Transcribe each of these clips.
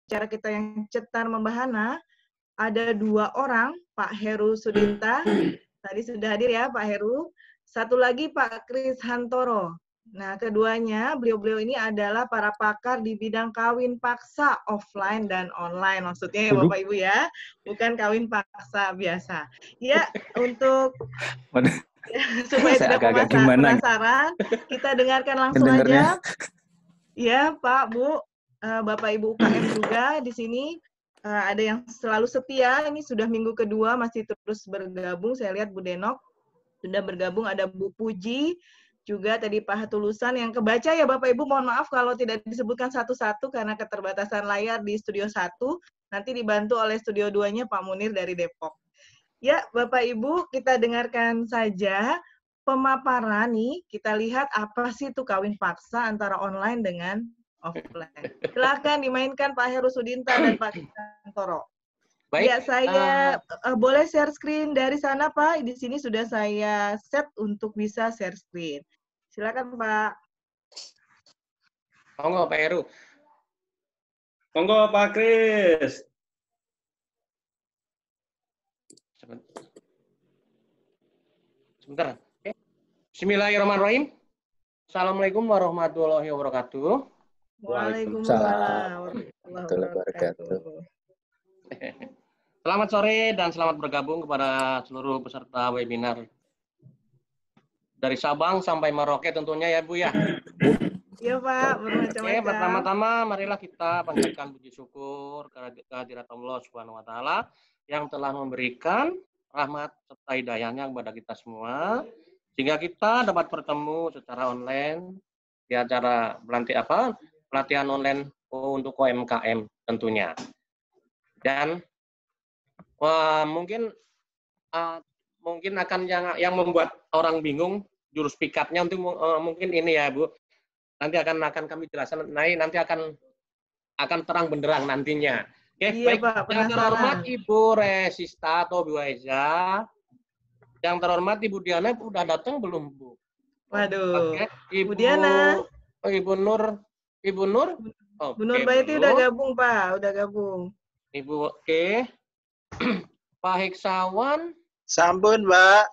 pembicara kita yang cetar membahana. Ada 2 orang, Pak Heru Sudinta, tadi sudah hadir ya Pak Heru. Satu lagi Pak Kris Hantoro. Nah, keduanya, beliau-beliau ini adalah para pakar di bidang kawin paksa offline dan online. Maksudnya ya Bapak Ibu ya, bukan kawin paksa biasa. Ya, untuk ya, supaya tidak penasaran, kita dengarkan langsung aja. Ya, Pak, Bu, Bapak Ibu UKM juga di sini. Ada yang selalu setia, ini sudah minggu kedua masih terus bergabung. Saya lihat Bu Denok sudah bergabung, ada Bu Puji, juga tadi Pak Hatulusan yang kebaca ya Bapak Ibu, mohon maaf kalau tidak disebutkan satu-satu karena keterbatasan layar di studio 1, nanti dibantu oleh studio 2-nya Pak Munir dari Depok. Ya Bapak Ibu, kita dengarkan saja pemaparan nih, kita lihat apa sih itu kawin paksa antara online dengan offline. Silakan dimainkan Pak Heru Sudinta dan Pak Kantoro. Baik, ya, saya boleh share screen dari sana, Pak. Di sini sudah saya set untuk bisa share screen. Silakan, Pak. Monggo, Pak Heru. Monggo, Pak Kris. Sebentar. Bismillahirrahmanirrahim. Assalamualaikum warahmatullahi wabarakatuh. Waalaikumsalam warahmatullahi wabarakatuh. Selamat sore dan selamat bergabung kepada seluruh peserta webinar dari Sabang sampai Merauke tentunya ya Bu ya. Iya Pak, bermacam-macam. Pertama-tama marilah kita panjatkan puji syukur kehadirat Allah Subhanahu wa taala yang telah memberikan rahmat serta hidayahnya kepada kita semua sehingga kita dapat bertemu secara online di acara pelatihan online untuk UMKM tentunya. Dan mungkin akan yang membuat orang bingung jurus pikatnya untuk mungkin ini ya Bu. Nanti akan kami jelaskan. Nanti akan terang benderang nantinya. Oke, iya, baik. Pak, yang terhormat Ibu Resista atau Bu Aiza. Yang terhormat Ibu Diana udah datang belum Bu? Waduh. Oke, Ibu Diana. Ibu Nur. Oh, Bu Nur Baiti udah gabung Pak, udah gabung. Ibu oke. Pak Heksawan. Sampun, Mbak.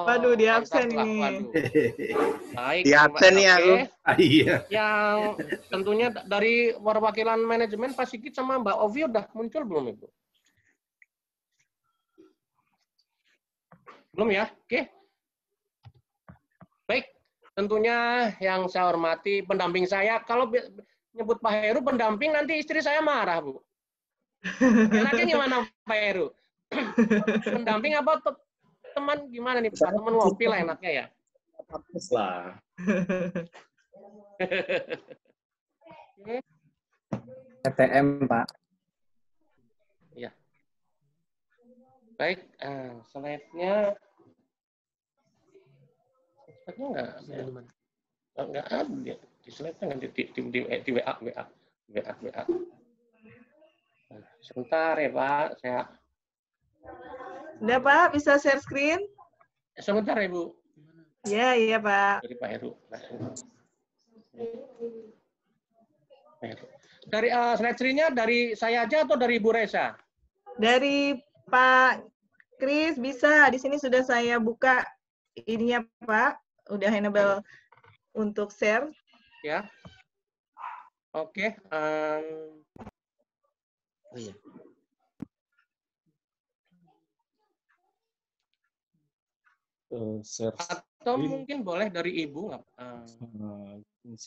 Waduh, di absen ini. Waduh. Baik. Di absen nih aku. Iya. Yang tentunya dari perwakilan manajemen Pak Sigit sama Mbak Ovi udah muncul belum Ibu? Belum ya? Oke. Baik. Tentunya yang saya hormati pendamping saya. Kalau nyebut Pak Heru pendamping nanti istri saya marah Bu. Enaknya gimana Pak Heru? Pendamping apa teman gimana nih Pak? Teman ngopi lah enaknya ya. Bagus lah. TTM Pak. Ya. Baik, slide-nya nggak ada di slide-nya di WA. Sebentar ya Pak, saya. Udah Pak, bisa share screen? Sebentar ya Bu. Ya, iya Pak. Dari Pak Heru. Dari slide screen-nya dari saya aja atau dari Bu Reza? Dari Pak Kris bisa. Di sini sudah saya buka ininya Pak. Udah enable untuk share. Ya. Oke. Iya. Share atau mungkin boleh dari Ibu nggak?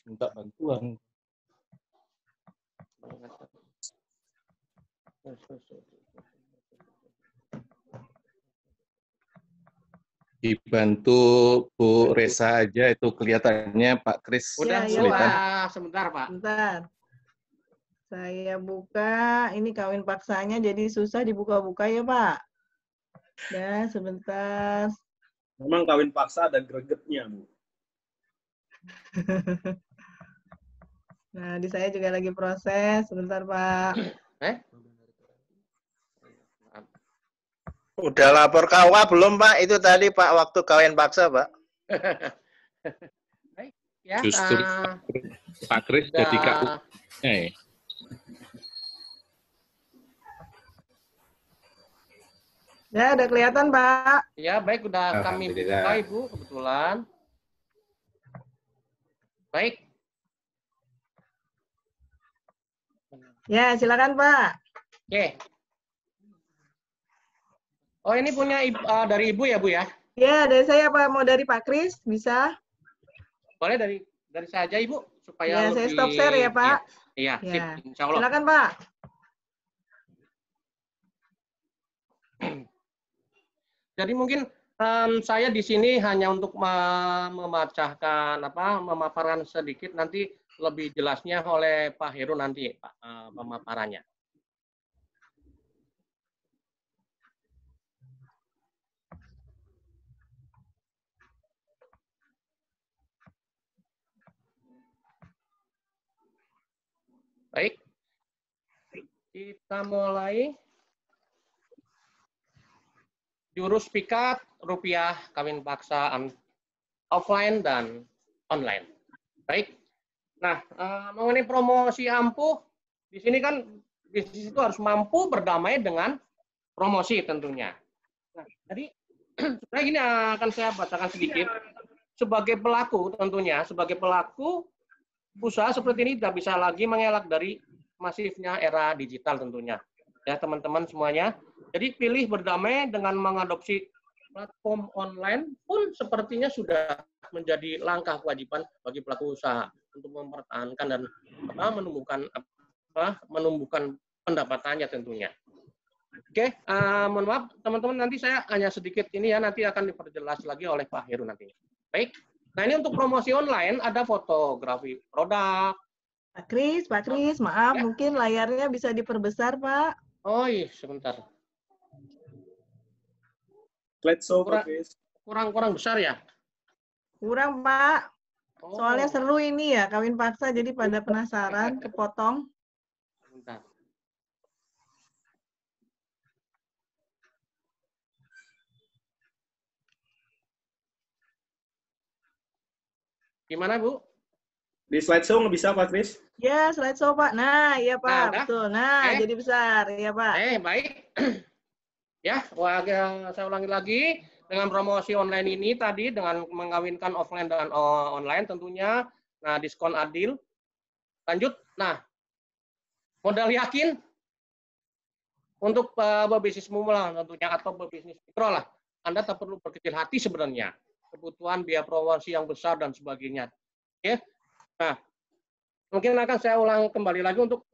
Minta bantuan. Dibantu Bu Reza aja itu kelihatannya Pak Kris. Udah, ya, sebentar Pak. Sebentar. Saya buka, ini kawin paksanya jadi susah dibuka-buka ya Pak. Ya, sebentar. Memang kawin paksa ada gregetnya, Bu. Nah, di saya juga lagi proses. Sebentar, Pak. Udah lapor KUA belum, Pak? Itu tadi, Pak, waktu kawin paksa, Pak. Justru Pak Kris jadi KUA. Ya, udah kelihatan, Pak. Ya, baik, udah kami buka, Alhamdulillah. Ibu, kebetulan. Baik. Ya, silakan, Pak. Oke. Oh, ini punya dari Ibu ya, Bu ya? Ya, dari saya Pak. Mau dari Pak Kris? Bisa? Boleh dari saya aja, Ibu, supaya Ya, saya lebih stop share ya, Pak. Iya, sip, Ya. insya Allah. Silakan, Pak. Jadi mungkin saya di sini hanya untuk memecahkan memaparkan sedikit, nanti lebih jelasnya oleh Pak Heru nanti Pak pemaparannya. Baik, kita mulai. Jurus pikat, rupiah, kawin paksa, offline dan online. Baik. Nah, mengenai promosi ampuh, di sini kan bisnis itu harus mampu berdamai dengan promosi tentunya. Nah, jadi sebenarnya gini akan saya bacakan sedikit. Sebagai pelaku tentunya, sebagai pelaku usaha seperti ini tidak bisa lagi mengelak dari masifnya era digital tentunya. Ya teman-teman semuanya. Jadi pilih berdamai dengan mengadopsi platform online pun sepertinya sudah menjadi langkah kewajiban bagi pelaku usaha untuk mempertahankan dan menumbuhkan pendapatannya tentunya. Oke, mohon maaf teman-teman, nanti saya hanya sedikit ini ya, nanti akan diperjelas lagi oleh Pak Heru nanti. Baik. Nah, ini untuk promosi online ada fotografi produk. Pak Kris, maaf, Ya. mungkin layarnya bisa diperbesar, Pak. Oh iya, sebentar. Slideshow, Pak Kris. Kurang besar ya? Kurang, Pak. Oh, Soalnya seru ini ya, kawin paksa, jadi pada penasaran, kepotong. sebentar. Gimana, Bu? Di slideshow nggak bisa, Pak Kris? Ya, slideshow, Pak. Nah, iya, Pak. Nah, udah? Betul. Nah, jadi besar. Iya, Pak. Baik. Ya, saya ulangi lagi. Dengan promosi online ini tadi, dengan mengawinkan offline dan online tentunya, nah diskon adil. Lanjut, nah modal yakin untuk berbisnis pemula tentunya atau berbisnis mikro lah. Anda tak perlu berkecil hati sebenarnya. Kebutuhan biaya promosi yang besar dan sebagainya. Oke. Nah, mungkin akan saya ulang kembali lagi untuk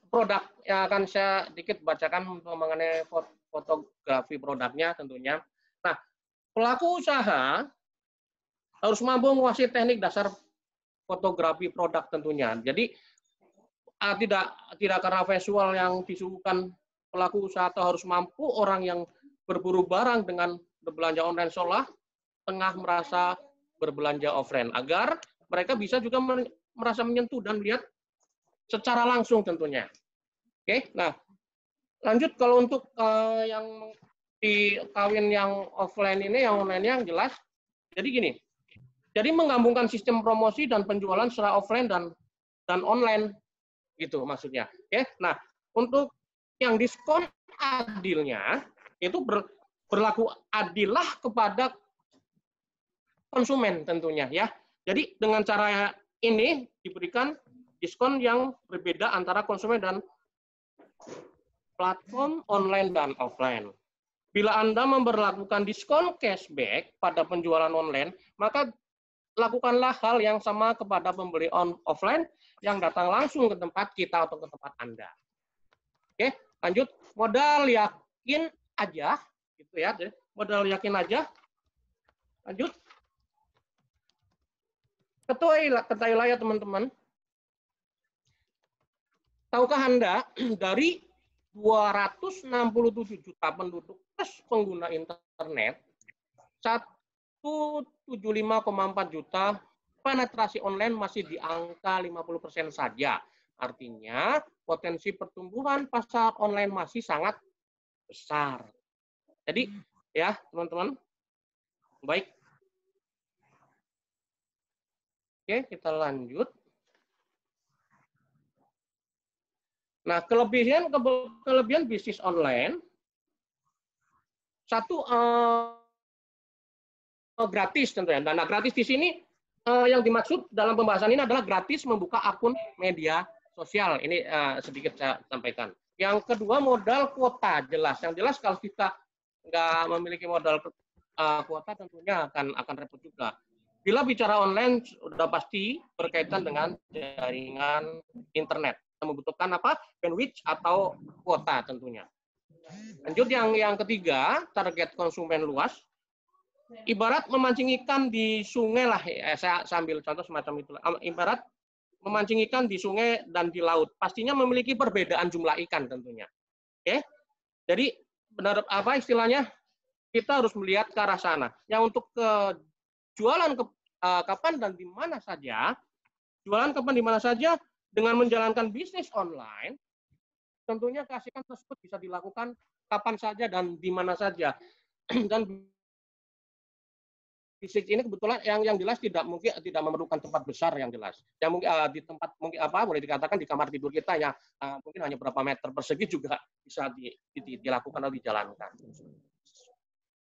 produk yang akan saya sedikit bacakan mengenai fotografi produknya tentunya. Nah, pelaku usaha harus mampu menguasai teknik dasar fotografi produk tentunya. Jadi tidak karena visual yang disuguhkan pelaku usaha atau harus mampu orang yang berburu barang dengan berbelanja online seolah tengah merasa berbelanja offline, agar mereka bisa juga merasa menyentuh dan melihat secara langsung tentunya. Oke, nah lanjut kalau untuk yang di kawin yang offline ini, yang online yang jelas. Jadi gini, jadi menggabungkan sistem promosi dan penjualan secara offline dan online gitu maksudnya. Oke, nah untuk yang diskon adilnya itu berlaku adillah kepada konsumen tentunya ya. Jadi dengan cara ini diberikan diskon yang berbeda antara konsumen dan platform online dan offline. Bila Anda memberlakukan diskon cashback pada penjualan online, maka lakukanlah hal yang sama kepada pembeli offline yang datang langsung ke tempat kita atau ke tempat Anda. Oke, lanjut. Modal yakin aja, gitu ya. Modal yakin aja. Lanjut. Ketahuilah ya teman-teman. Tahukah Anda dari 267 juta penduduk plus pengguna internet, 175,4 juta penetrasi online masih di angka 50% saja. Artinya potensi pertumbuhan pasar online masih sangat besar. Jadi ya teman-teman, baik. Oke, kita lanjut. Nah, kelebihan bisnis online Satu gratis tentunya. Dana gratis di sini yang dimaksud dalam pembahasan ini adalah gratis membuka akun media sosial. Ini sedikit saya sampaikan. Yang kedua modal kuota jelas. Yang jelas kalau kita nggak memiliki modal kuota tentunya akan repot juga. Bila bicara online sudah pasti berkaitan dengan jaringan internet. Membutuhkan apa? Bandwidth atau kuota tentunya. Lanjut yang ketiga, target konsumen luas. Ibarat memancing ikan di sungai lah, saya ambil contoh semacam itu. Ibarat memancing ikan di sungai dan di laut, pastinya memiliki perbedaan jumlah ikan tentunya. Oke, jadi benar apa istilahnya? Kita harus melihat ke arah sana. Yang untuk jualan kapan dan di mana saja, jualan kapan di mana saja dengan menjalankan bisnis online, tentunya keasikan tersebut bisa dilakukan kapan saja dan di mana saja. Dan bisnis ini kebetulan yang jelas tidak memerlukan tempat besar yang jelas. Yang mungkin di tempat mungkin boleh dikatakan di kamar tidur kita ya mungkin hanya berapa meter persegi juga bisa dilakukan atau dijalankan.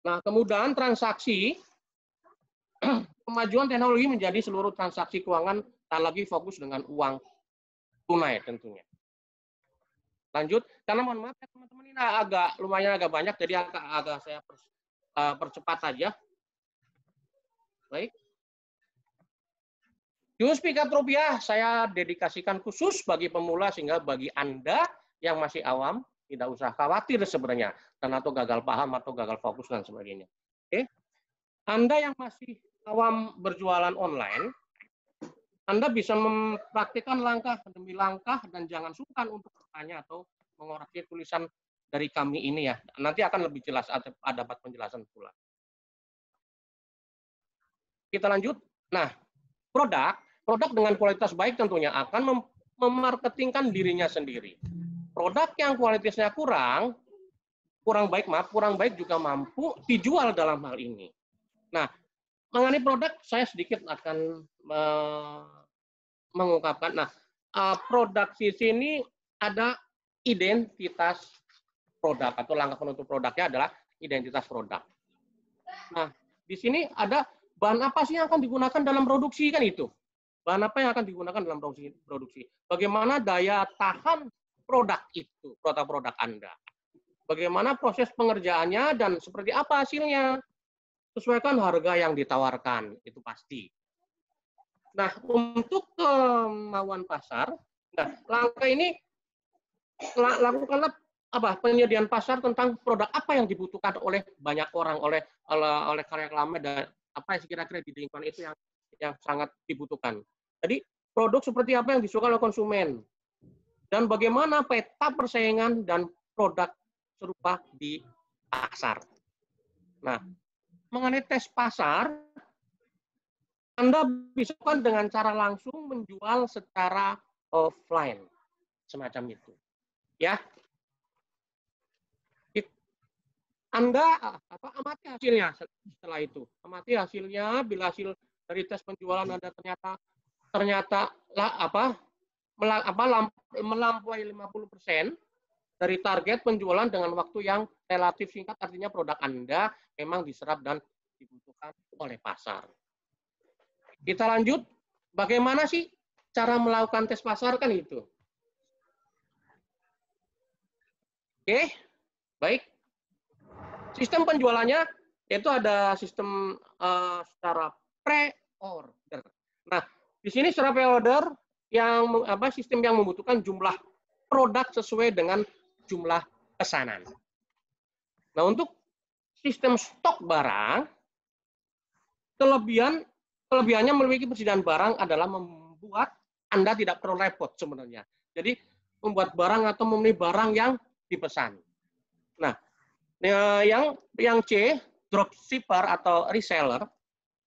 Nah, kemudian transaksi kemajuan teknologi menjadi seluruh transaksi keuangan tak lagi fokus dengan uang tunai tentunya. Lanjut, karena mohon maaf ya teman-teman ini lumayan agak banyak jadi agak saya percepat saja. Baik. Jus Pikat Rupiah saya dedikasikan khusus bagi pemula sehingga bagi Anda yang masih awam tidak usah khawatir sebenarnya dan atau gagal paham atau gagal fokus dan sebagainya. Oke. Anda yang masih awam berjualan online, Anda bisa mempraktikkan langkah demi langkah dan jangan sungkan untuk bertanya atau mengoreksi tulisan dari kami ini ya. Nanti akan lebih jelas dapat penjelasan pula. Kita lanjut. Nah, produk dengan kualitas baik tentunya akan memarketingkan dirinya sendiri. Produk yang kualitasnya kurang baik juga mampu dijual dalam hal ini. Nah, mengenai produk saya sedikit akan mengungkapkan. Nah, produk di sini ada identitas produk atau langkah penutup produknya adalah identitas produk. Nah, di sini ada bahan apa sih yang akan digunakan dalam produksi kan itu? Bahan apa yang akan digunakan dalam produksi? Bagaimana daya tahan produk itu, produk Anda? Bagaimana proses pengerjaannya dan seperti apa hasilnya? Sesuaikan harga yang ditawarkan, itu pasti. Nah, untuk kemauan pasar, nah, langkah ini lakukanlah penyediaan pasar tentang produk apa yang dibutuhkan oleh banyak orang, oleh karya lama dan apa yang kira-kira di lingkungan itu yang sangat dibutuhkan. Jadi produk seperti apa yang disukai oleh konsumen dan bagaimana peta persaingan dan produk serupa di pasar. Nah, mengenai tes pasar, Anda bisa dengan cara langsung menjual secara offline, semacam itu. Ya, Anda amati hasilnya setelah itu. Amati hasilnya, bila hasil dari tes penjualan Anda ternyata melampaui 50% dari target penjualan dengan waktu yang relatif singkat, artinya produk Anda memang diserap dan dibutuhkan oleh pasar. Kita lanjut, bagaimana sih cara melakukan tes pasar kan itu? Oke, baik. Sistem penjualannya itu ada sistem secara pre-order. Nah, di sini secara pre-order yang sistem yang membutuhkan jumlah produk sesuai dengan jumlah pesanan. Nah, untuk sistem stok barang, kelebihannya memiliki persediaan barang adalah membuat Anda tidak perlu repot sebenarnya. Jadi membuat barang atau memenuhi barang yang dipesan. Nah, yang C, dropshipper atau reseller,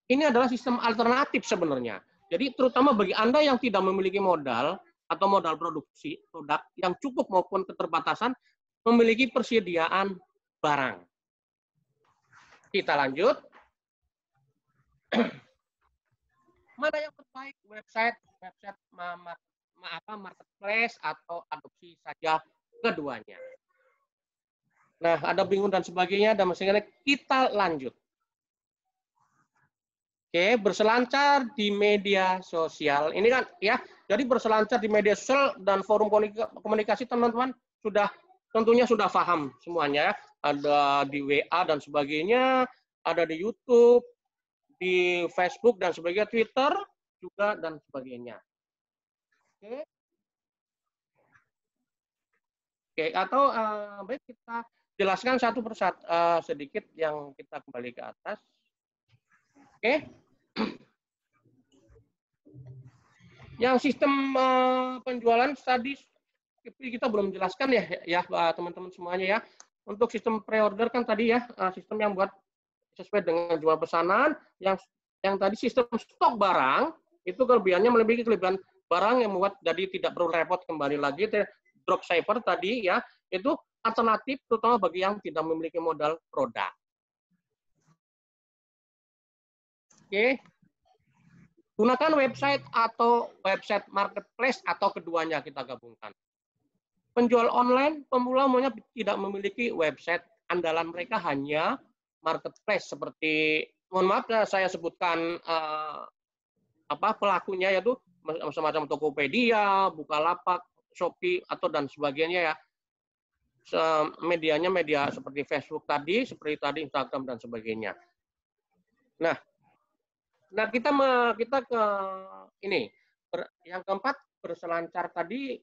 ini adalah sistem alternatif sebenarnya. Jadi terutama bagi Anda yang tidak memiliki modal atau modal produksi produk yang cukup maupun keterbatasan, memiliki persediaan barang. Kita lanjut. Mana yang terbaik, website marketplace atau adopsi saja keduanya. Nah, ada bingung dan sebagainya, dan sebagainya. Kita lanjut. Oke, berselancar di media sosial. Ini kan ya, jadi berselancar di media sosial dan forum komunikasi teman-teman sudah tentunya sudah paham semuanya ya. Ada di WA dan sebagainya, ada di YouTube, di Facebook dan sebagainya, Twitter juga dan sebagainya. Oke. Oke, atau baik kita jelaskan satu persatu sedikit yang kita kembali ke atas. Oke. Yang sistem penjualan tadi kita belum jelaskan ya teman-teman semuanya ya. Untuk sistem pre-order kan tadi ya sistem yang buat sesuai dengan jumlah pesanan, yang tadi sistem stok barang itu kelebihannya melebihi kelebihan barang yang membuat jadi tidak perlu repot kembali lagi. Dropshipper tadi ya itu alternatif terutama bagi yang tidak memiliki modal produk. Oke. Gunakan website atau website marketplace atau keduanya kita gabungkan. Penjual online pemula umumnya tidak memiliki website, andalan mereka hanya marketplace seperti, mohon maaf saya sebutkan pelakunya yaitu semacam Tokopedia, Bukalapak, Shopee atau dan sebagainya ya. Medianya media seperti Facebook tadi, seperti tadi Instagram dan sebagainya. Nah kita ke ini yang keempat, berselancar tadi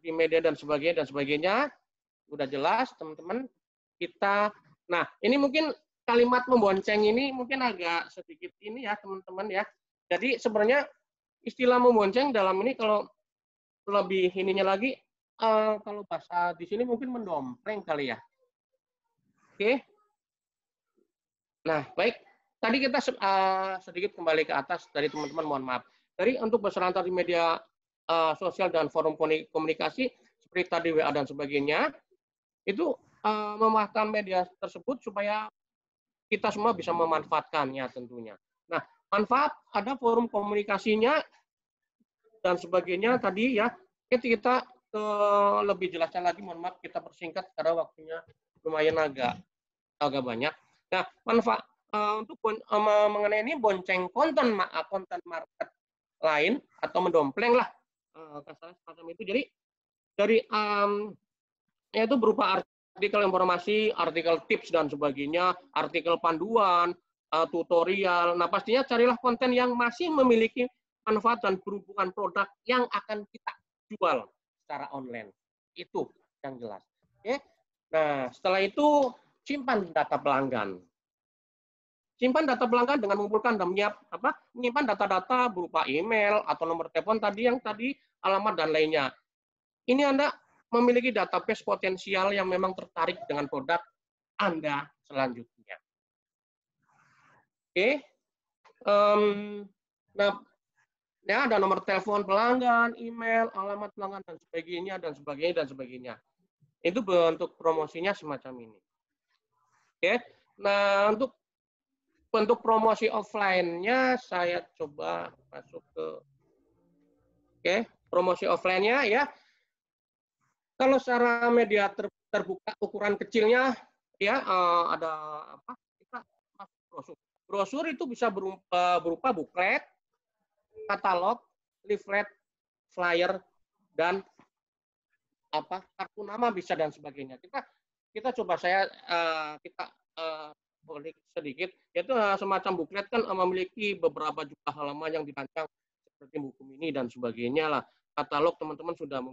di media dan sebagainya udah jelas teman-teman. Nah ini mungkin kalimat membonceng ini mungkin agak sedikit ini ya teman-teman ya. Jadi sebenarnya istilah membonceng dalam ini kalau lebih ininya lagi kalau bahasa di sini mungkin mendompleng kali ya. Oke. Nah baik. Tadi kita sedikit kembali ke atas dari teman-teman, mohon maaf. Jadi untuk berselancar di media sosial dan forum komunikasi seperti tadi WA dan sebagainya, itu memanfaatkan media tersebut supaya kita semua bisa memanfaatkannya tentunya. Nah, manfaat ada forum komunikasinya dan sebagainya tadi ya. Kita lebih jelasnya lagi, mohon maaf kita persingkat karena waktunya lumayan agak banyak. Nah, manfaat untuk mengenai ini bonceng konten market lain atau mendompleng lah kasarnya semacam itu. Jadi dari yaitu berupa artikel informasi, artikel tips dan sebagainya, artikel panduan, tutorial. Nah pastinya carilah konten yang masih memiliki manfaat dan berhubungan produk yang akan kita jual secara online. Itu yang jelas. Oke. Nah setelah itu simpan data pelanggan. Simpan data pelanggan dengan mengumpulkan dan menyimpan data-data berupa email atau nomor telepon tadi alamat dan lainnya. Ini Anda memiliki database potensial yang memang tertarik dengan produk Anda selanjutnya. Oke. Nah, ya ada nomor telepon pelanggan, email, alamat pelanggan dan sebagainya. Itu bentuk promosinya semacam ini. Oke. Nah, untuk bentuk promosi offline-nya saya coba masuk ke promosi offline-nya ya. Kalau secara media terbuka ukuran kecilnya ya ada kita masuk brosur. Brosur itu bisa berupa buklet, katalog, leaflet, flyer dan kartu nama bisa dan sebagainya. Kita coba kita boleh sedikit, yaitu semacam buklet kan memiliki beberapa jumlah halaman yang dirancang seperti buku mini dan sebagainya lah. Katalog teman-teman sudah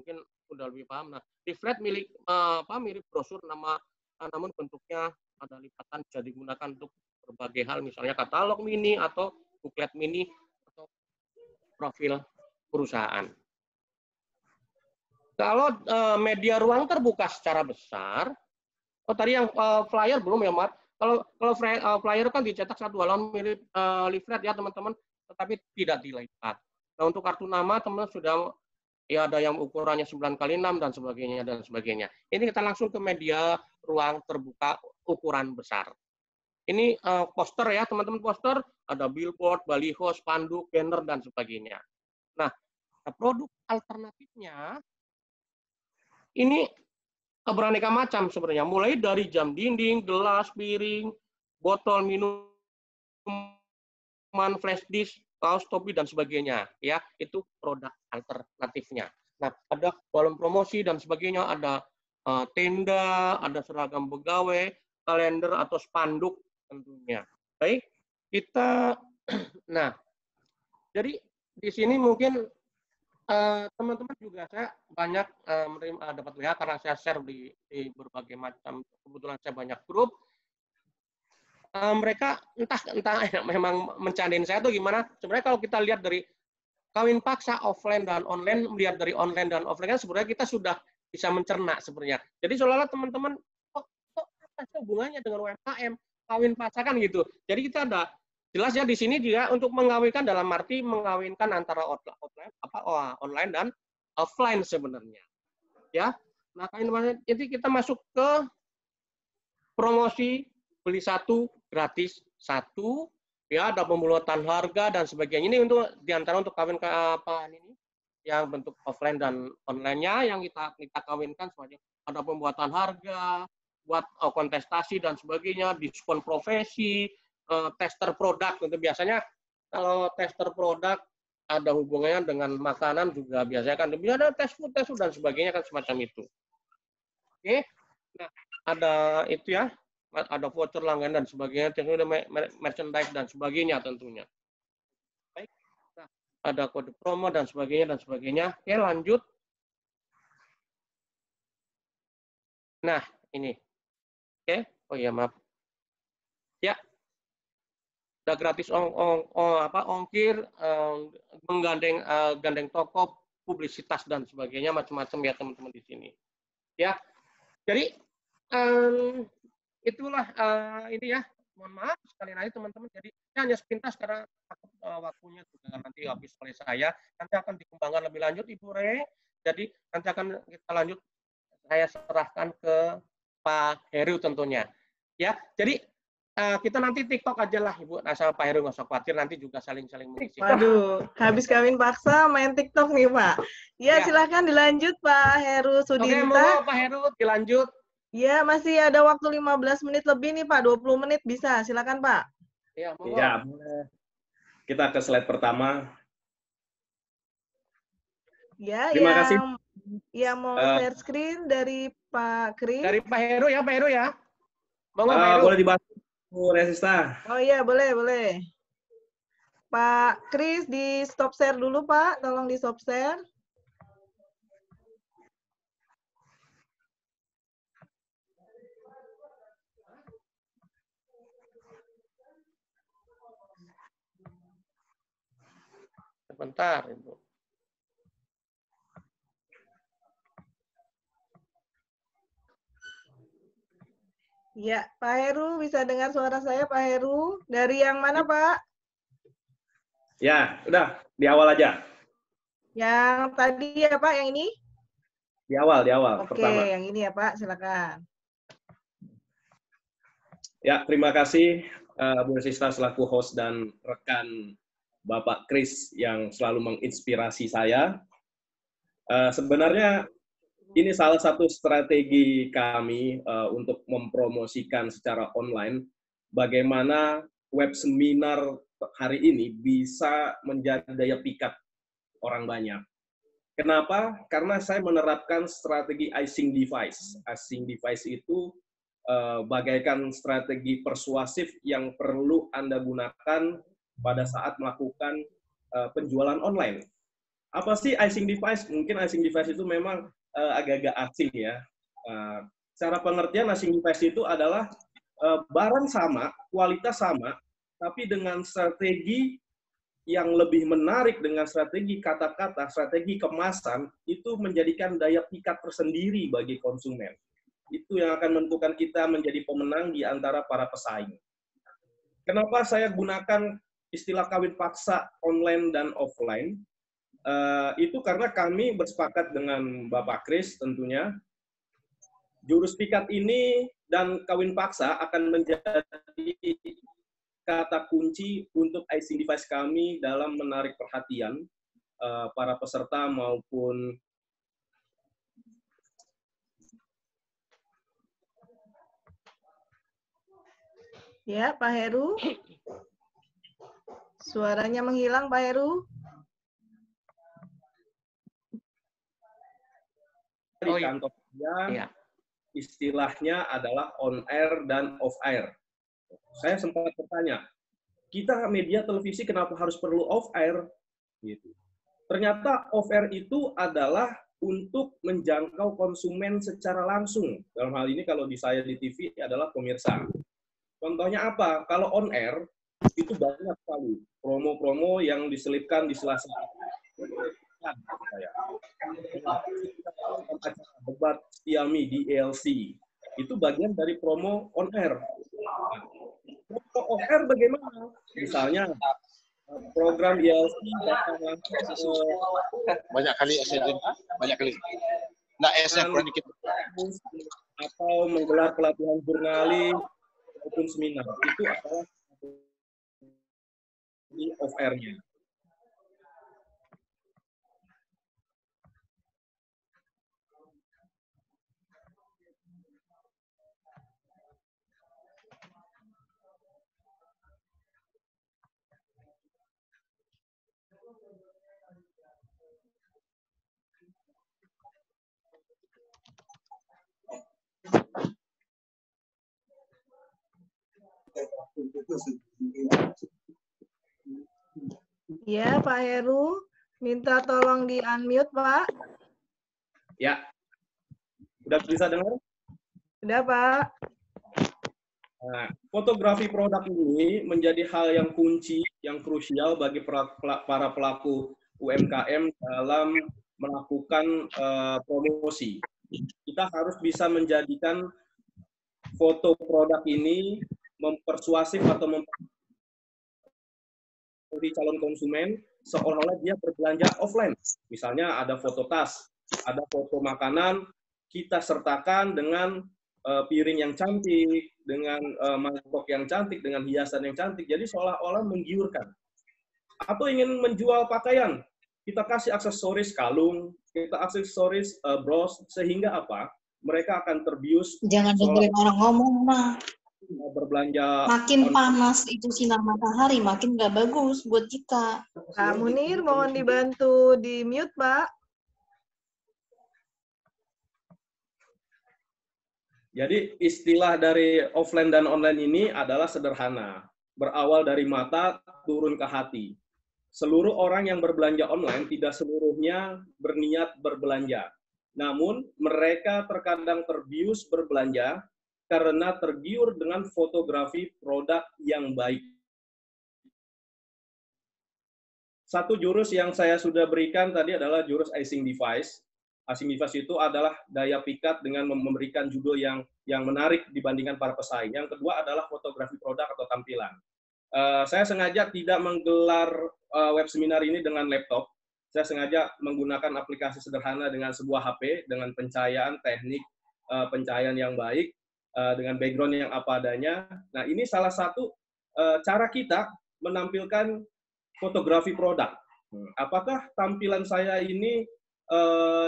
lebih paham. Nah, leaflet mirip brosur namun bentuknya ada lipatan, bisa digunakan untuk berbagai hal, misalnya katalog mini atau buklet mini atau profil perusahaan. Kalau media ruang terbuka secara besar, tadi yang flyer belum ya, Mat. Kalau flyer kan dicetak satu halaman mirip leaflet ya teman-teman, tetapi tidak dilipat. Nah untuk kartu nama teman-teman sudah ya ada yang ukurannya 9x6 dan sebagainya. Ini kita langsung ke media ruang terbuka ukuran besar. Ini poster ya teman-teman, poster ada billboard, baliho, spanduk, banner dan sebagainya. Nah produk alternatifnya ini beraneka macam sebenarnya, mulai dari jam dinding, gelas, piring, botol minuman, flash disk, kaos, topi dan sebagainya, ya itu produk alternatifnya. Nah, ada kolom promosi dan sebagainya, ada tenda, ada seragam pegawai, kalender atau spanduk tentunya. Baik, kita, nah, jadi di sini mungkin teman-teman juga saya banyak dapat lihat karena saya share di berbagai macam, kebetulan saya banyak grup. Mereka entah memang mencandain saya atau gimana. Sebenarnya kalau kita lihat dari kawin paksa offline dan online, melihat dari online dan offline kan sebenarnya kita sudah bisa mencerna sebenarnya. Jadi seolah-olah teman-teman kok apa sih hubungannya dengan UMKM kawin paksa kan gitu. Jadi kita ada jelas ya di sini juga untuk mengawinkan dalam arti mengawinkan antara online dan offline sebenarnya. Ya. Nah, kawin paksa ini kita masuk ke promosi beli satu gratis satu, ya ada pembelotan harga dan sebagainya. Ini untuk diantara untuk kawin ini yang bentuk offline dan online-nya yang kita kawinkan semuanya. Ada pembuatan harga, buat kontestasi dan sebagainya, diskon profesi, tester produk. Untuk biasanya kalau tester produk ada hubungannya dengan makanan juga biasanya kan bisa ada tes food dan sebagainya kan semacam itu. Oke, nah ada itu ya. Ada voucher langganan dan sebagainya, tentunya merchandise dan sebagainya tentunya. Baik, nah, ada kode promo dan sebagainya. Oke, lanjut. Nah, ini. Oke, oh iya maaf. Ya, ada gratis ongkir, menggandeng gandeng toko, publisitas dan sebagainya, macam-macam ya teman-teman di sini. Ya, jadi itulah ini ya, mohon maaf sekali lagi teman-teman, jadi hanya sepintas karena waktunya juga nanti habis oleh saya, nanti akan dikembangkan lebih lanjut Ibu Re, jadi nanti akan kita lanjut, saya serahkan ke Pak Heru tentunya, ya, jadi kita nanti TikTok aja lah Ibu, nah sama Pak Heru nggak usah khawatir, nanti juga saling-saling mengisi. Waduh, habis kawin paksa main TikTok nih Pak. Ya, silahkan dilanjut Pak Heru Sudinta. Oke, mau Pak Heru dilanjut. Ya, masih ada waktu 15 menit lebih nih Pak, 20 menit bisa. Silakan Pak. Ya, Ya, boleh. Kita ke slide pertama. Ya, Terima kasih. Yang mau share screen dari Pak Kris. Dari Pak Heru ya, Pak Heru ya. Monggo Pak Heru. Boleh dibantu Bu Resista. Oh iya, boleh. Pak Kris di stop share dulu Pak, tolong di stop share. Sebentar, Ibu. Ya, Pak Heru bisa dengar suara saya Pak Heru. Dari yang mana Pak? Ya, udah di awal aja. Yang tadi ya Pak, yang ini? Di awal Oke, pertama. yang ini ya Pak, silakan. Ya, terima kasih Bu Resista selaku host dan rekan Bapak Kris yang selalu menginspirasi saya. Sebenarnya ini salah satu strategi kami untuk mempromosikan secara online bagaimana web seminar hari ini bisa menjadi daya pikat orang banyak. Kenapa? Karena saya menerapkan strategi icing device. Icing device itu bagaikan strategi persuasif yang perlu Anda gunakan pada saat melakukan penjualan online. Apa sih icing device? Mungkin icing device itu memang agak-agak asing ya. Cara pengertian icing device itu adalah barang sama, kualitas sama, tapi dengan strategi yang lebih menarik, dengan strategi kata-kata, strategi kemasan, itu menjadikan daya pikat tersendiri bagi konsumen. Itu yang akan menentukan kita menjadi pemenang di antara para pesaing. Kenapa saya gunakan istilah kawin paksa online dan offline? Itu karena kami bersepakat dengan Bapak Kris tentunya, jurus pikat ini dan kawin paksa akan menjadi kata kunci untuk icing device kami dalam menarik perhatian para peserta maupun Ya, Pak Heru. Suaranya menghilang, Pak Heru. Di Oh, iya. kantor saya, Iya. istilahnya adalah on air dan off air. Saya sempat bertanya, kita media televisi kenapa harus perlu off air? Gitu. Ternyata off air itu adalah untuk menjangkau konsumen secara langsung. Dalam hal ini kalau di saya di TV adalah pemirsa. Contohnya apa? Kalau on air itu banyak sekali promo-promo yang diselipkan di sela-sela. Acara debat Xiaomi di ELC itu bagian dari promo on air. Promo on air bagaimana? Misalnya program ELC datang langsung banyak kali SN, banyak kali. Nah, SN kurang dikit. Atau menggelar pelatihan jurnalis maupun seminar. Itu adalah di off air-nya. Ya, Pak Heru. Minta tolong di-unmute, Pak. Ya. Udah bisa dengar? Udah, Pak. Nah, fotografi produk ini menjadi hal yang kunci, yang krusial bagi para pelaku UMKM dalam melakukan promosi. Kita harus bisa menjadikan foto produk ini mempersuasif atau mempengaruhi calon konsumen seolah-olah dia berbelanja offline. Misalnya ada foto tas, ada foto makanan, kita sertakan dengan piring yang cantik, dengan mangkok yang cantik, dengan hiasan yang cantik. Jadi seolah-olah menggiurkan. Atau ingin menjual pakaian, kita kasih aksesoris kalung, kita aksesoris bros, sehingga apa? Mereka akan terbius. Jangan dengerin orang ngomong, Mak. Berbelanja. Makin panas itu sinar matahari, makin nggak bagus buat kita. Pak Munir, mohon dibantu di-mute, Pak. Jadi istilah dari offline dan online ini adalah sederhana. Berawal dari mata, turun ke hati. Seluruh orang yang berbelanja online tidak seluruhnya berniat berbelanja. Namun mereka terkadang terbius berbelanja karena tergiur dengan fotografi produk yang baik. Satu jurus yang saya sudah berikan tadi adalah jurus icing device. Icing device itu adalah daya pikat dengan memberikan judul yang menarik dibandingkan para pesaing. Yang kedua adalah fotografi produk atau tampilan. Saya sengaja tidak menggelar web seminar ini dengan laptop. Saya sengaja menggunakan aplikasi sederhana dengan sebuah HP, dengan pencahayaan teknik, pencahayaan yang baik, dengan background yang apa adanya. Nah, ini salah satu cara kita menampilkan fotografi produk. Apakah tampilan saya ini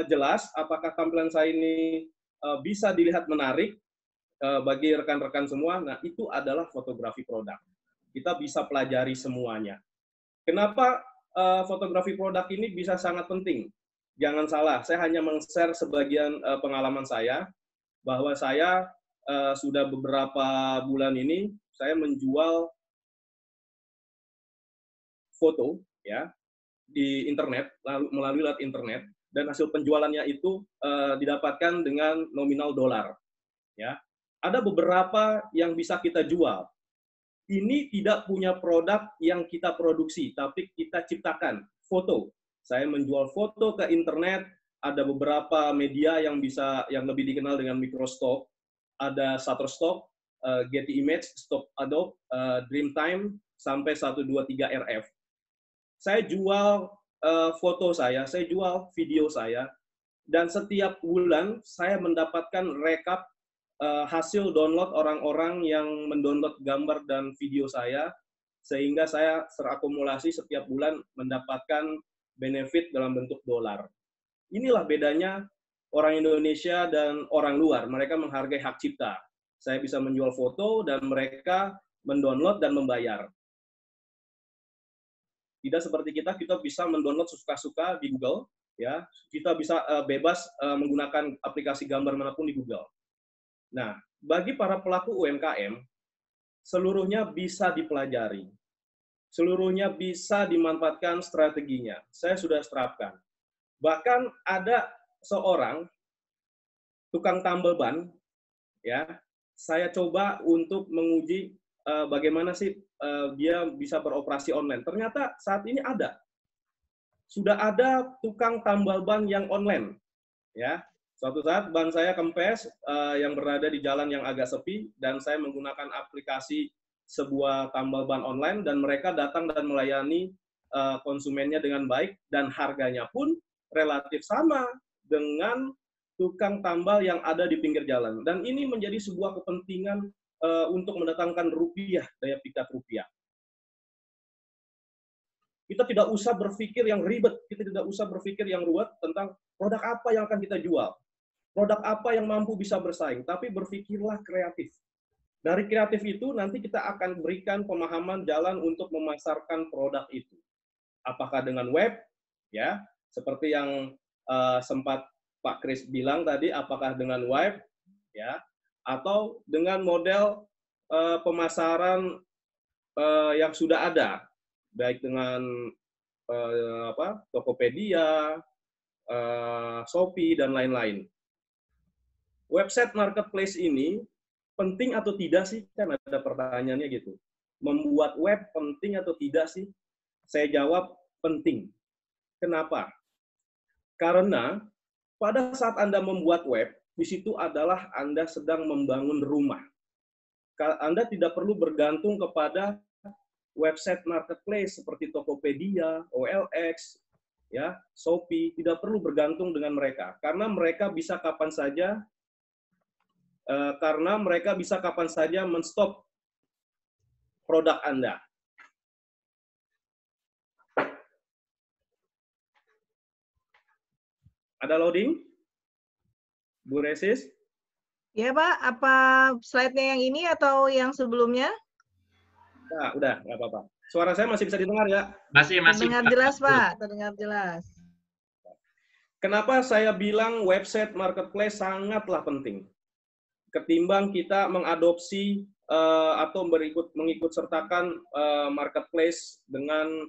jelas? Apakah tampilan saya ini bisa dilihat menarik bagi rekan-rekan semua? Nah, itu adalah fotografi produk. Kita bisa pelajari semuanya. Kenapa fotografi produk ini bisa sangat penting? Jangan salah, saya hanya meng-share sebagian pengalaman saya, bahwa saya sudah beberapa bulan ini saya menjual foto ya di internet, melalui internet, dan hasil penjualannya itu didapatkan dengan nominal dolar. Ya, ada beberapa yang bisa kita jual. Ini tidak punya produk yang kita produksi, tapi kita ciptakan foto. Saya menjual foto ke internet. Ada beberapa media yang lebih dikenal dengan Microstock. Ada Shutterstock, Getty Image, Stock Adobe, Dreamtime, sampai 123 RF. Saya jual foto saya jual video saya, dan setiap bulan saya mendapatkan rekap hasil download orang-orang yang mendownload gambar dan video saya, sehingga saya terakumulasi setiap bulan mendapatkan benefit dalam bentuk dolar. Inilah bedanya orang Indonesia dan orang luar. Mereka menghargai hak cipta. Saya bisa menjual foto dan mereka mendownload dan membayar. Tidak seperti kita bisa mendownload suka-suka di Google, ya. Kita bisa bebas menggunakan aplikasi gambar manapun di Google. Nah, bagi para pelaku UMKM, seluruhnya bisa dipelajari. Seluruhnya bisa dimanfaatkan strateginya. Saya sudah terapkan. Bahkan ada seorang tukang tambal ban, ya, saya coba untuk menguji bagaimana sih dia bisa beroperasi online. Ternyata saat ini sudah ada tukang tambal ban yang online, ya. Suatu saat ban saya kempes yang berada di jalan yang agak sepi, dan saya menggunakan aplikasi sebuah tambal ban online, dan mereka datang dan melayani konsumennya dengan baik, dan harganya pun relatif sama dengan tukang tambal yang ada di pinggir jalan. Dan ini menjadi sebuah kepentingan untuk mendatangkan rupiah, daya pikat rupiah. Kita tidak usah berpikir yang ribet, kita tidak usah berpikir yang ruwet tentang produk apa yang akan kita jual, produk apa yang mampu bisa bersaing, tapi berpikirlah kreatif. Dari kreatif itu nanti kita akan berikan pemahaman jalan untuk memasarkan produk itu. Apakah dengan web, ya, seperti yang sempat Pak Kris bilang tadi, apakah dengan web, ya, atau dengan model pemasaran yang sudah ada, baik dengan Tokopedia, Shopee, dan lain-lain. Website marketplace ini penting atau tidak sih? Kan ada pertanyaannya gitu. Membuat web penting atau tidak sih? Saya jawab penting. Kenapa? Karena pada saat Anda membuat web, di situ adalah Anda sedang membangun rumah. Anda tidak perlu bergantung kepada website marketplace seperti Tokopedia, OLX, ya, Shopee, tidak perlu bergantung dengan mereka karena mereka bisa kapan saja men-stop produk Anda. Ada loading? Bu Resis? Ya Pak, apa slide-nya yang ini atau yang sebelumnya? Nah, udah, nggak apa-apa. Suara saya masih bisa didengar ya? Masih. Terdengar jelas Pak, terdengar jelas. Kenapa saya bilang website marketplace sangatlah penting? Ketimbang kita mengadopsi atau mengikut sertakan marketplace dengan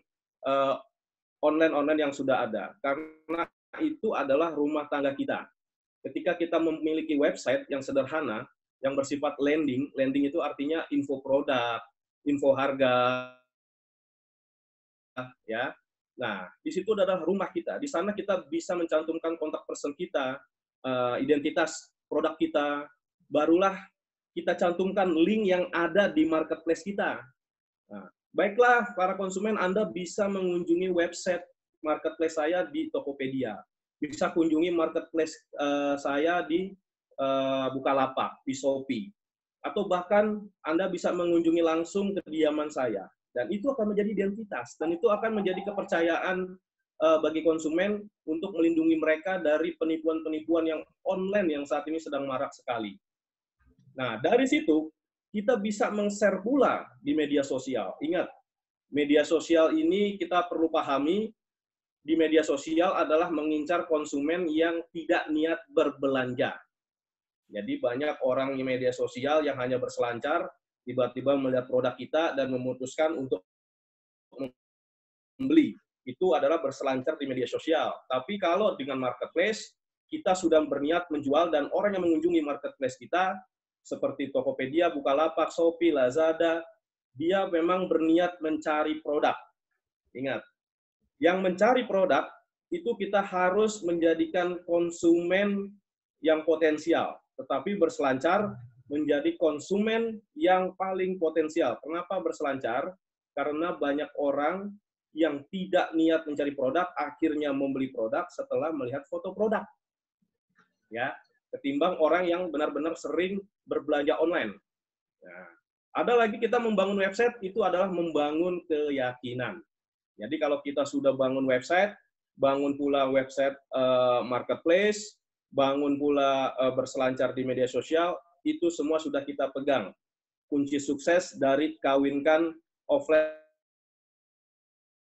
online yang sudah ada. Karena itu adalah rumah tangga kita. Ketika kita memiliki website yang sederhana, yang bersifat landing itu artinya info produk, info harga, ya. Nah, di situ adalah rumah kita. Di sana kita bisa mencantumkan kontak person kita, identitas produk kita, barulah kita cantumkan link yang ada di marketplace kita. Nah, baiklah, para konsumen, Anda bisa mengunjungi website marketplace saya di Tokopedia, bisa kunjungi marketplace saya di Bukalapak, di Shopee, atau bahkan Anda bisa mengunjungi langsung kediaman saya. Dan itu akan menjadi identitas, dan itu akan menjadi kepercayaan bagi konsumen untuk melindungi mereka dari penipuan-penipuan yang online yang saat ini sedang marak sekali. Nah, dari situ kita bisa meng-share pula di media sosial. Ingat, media sosial ini kita perlu pahami, di media sosial adalah mengincar konsumen yang tidak niat berbelanja. Jadi banyak orang di media sosial yang hanya berselancar, tiba-tiba melihat produk kita dan memutuskan untuk membeli. Itu adalah berselancar di media sosial. Tapi kalau dengan marketplace, kita sudah berniat menjual, dan orang yang mengunjungi marketplace kita, seperti Tokopedia, Bukalapak, Shopee, Lazada, dia memang berniat mencari produk. Ingat, yang mencari produk, itu kita harus menjadikan konsumen yang potensial, tetapi berselancar menjadi konsumen yang paling potensial. Kenapa berselancar? Karena banyak orang yang tidak niat mencari produk, akhirnya membeli produk setelah melihat foto produk. Ya, ketimbang orang yang benar-benar sering berbelanja online. Nah, ada lagi kita membangun website, itu adalah membangun keyakinan. Jadi kalau kita sudah bangun website, bangun pula website marketplace, bangun pula berselancar di media sosial, itu semua sudah kita pegang. kunci sukses dari kawinkan offline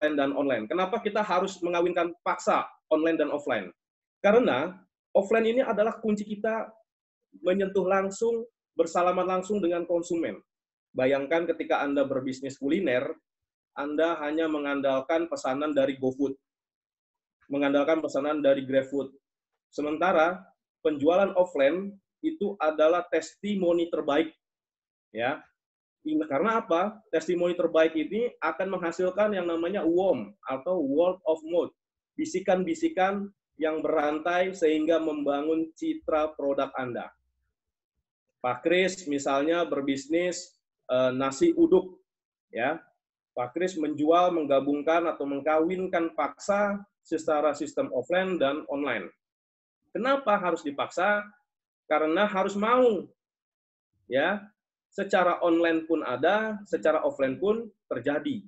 dan online. Kenapa kita harus mengawinkan paksa online dan offline? Karena offline ini adalah kunci kita menyentuh langsung, bersalaman langsung dengan konsumen. Bayangkan ketika Anda berbisnis kuliner, Anda hanya mengandalkan pesanan dari GoFood, mengandalkan pesanan dari GrabFood. Sementara penjualan offline itu adalah testimoni terbaik, ya. Karena apa? Testimoni terbaik ini akan menghasilkan yang namanya WOM atau word of mouth, bisikan-bisikan yang berantai sehingga membangun citra produk Anda. Pak Kris misalnya berbisnis nasi uduk, ya. Pak Kris menjual, menggabungkan atau mengkawinkan paksa secara sistem offline dan online. Kenapa harus dipaksa? Karena harus mau, ya. Secara online pun ada, secara offline pun terjadi.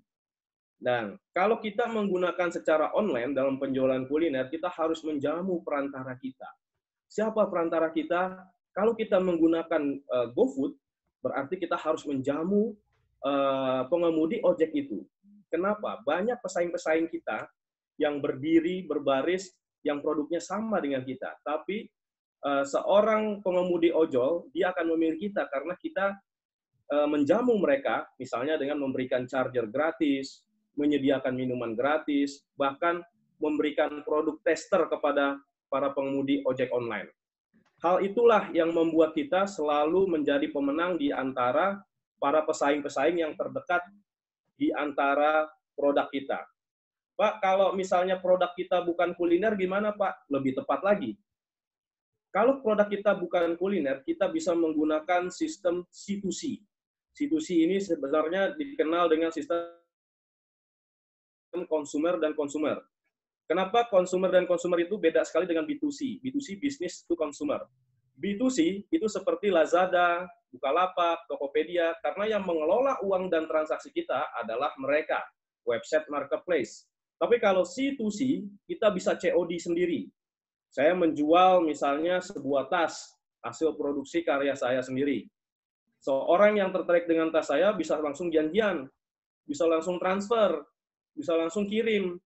Dan kalau kita menggunakan secara online dalam penjualan kuliner, kita harus menjamu perantara kita. Siapa perantara kita? Kalau kita menggunakan GoFood, berarti kita harus menjamu pengemudi ojek itu. Kenapa? Banyak pesaing-pesaing kita yang berdiri, berbaris, yang produknya sama dengan kita. Tapi seorang pengemudi ojol, dia akan memilih kita karena kita menjamu mereka, misalnya dengan memberikan charger gratis, menyediakan minuman gratis, bahkan memberikan produk tester kepada para pengemudi ojek online. Hal itulah yang membuat kita selalu menjadi pemenang di antara para pesaing-pesaing yang terdekat di antara produk kita. Pak, kalau misalnya produk kita bukan kuliner, gimana Pak? Lebih tepat lagi. Kalau produk kita bukan kuliner, kita bisa menggunakan sistem C2C. C2C ini sebenarnya dikenal dengan sistem konsumer dan konsumer. Kenapa konsumer dan konsumer itu beda sekali dengan B2C? B2C, business to consumer. B2C itu seperti Lazada, Bukalapak, Tokopedia, karena yang mengelola uang dan transaksi kita adalah mereka, website marketplace. Tapi kalau C2C, kita bisa COD sendiri. Saya menjual misalnya sebuah tas, hasil produksi karya saya sendiri. Seorang yang tertarik dengan tas saya bisa langsung janjian, bisa langsung transfer, bisa langsung kirim.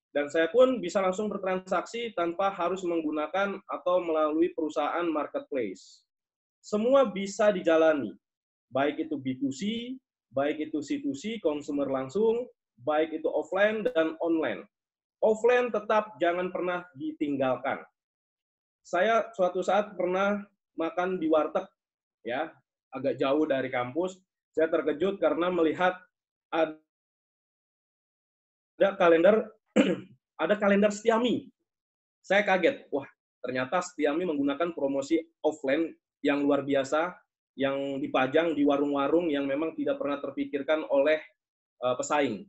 Dan saya pun bisa langsung bertransaksi tanpa harus menggunakan atau melalui perusahaan marketplace. Semua bisa dijalani, baik itu B2C, baik itu C2C, konsumer langsung, baik itu offline dan online. Offline tetap jangan pernah ditinggalkan. Saya suatu saat pernah makan di warteg, ya, agak jauh dari kampus. Saya terkejut karena melihat ada kalender Setiami. Saya kaget, wah ternyata Setiami menggunakan promosi offline yang luar biasa, yang dipajang di warung-warung yang memang tidak pernah terpikirkan oleh pesaing.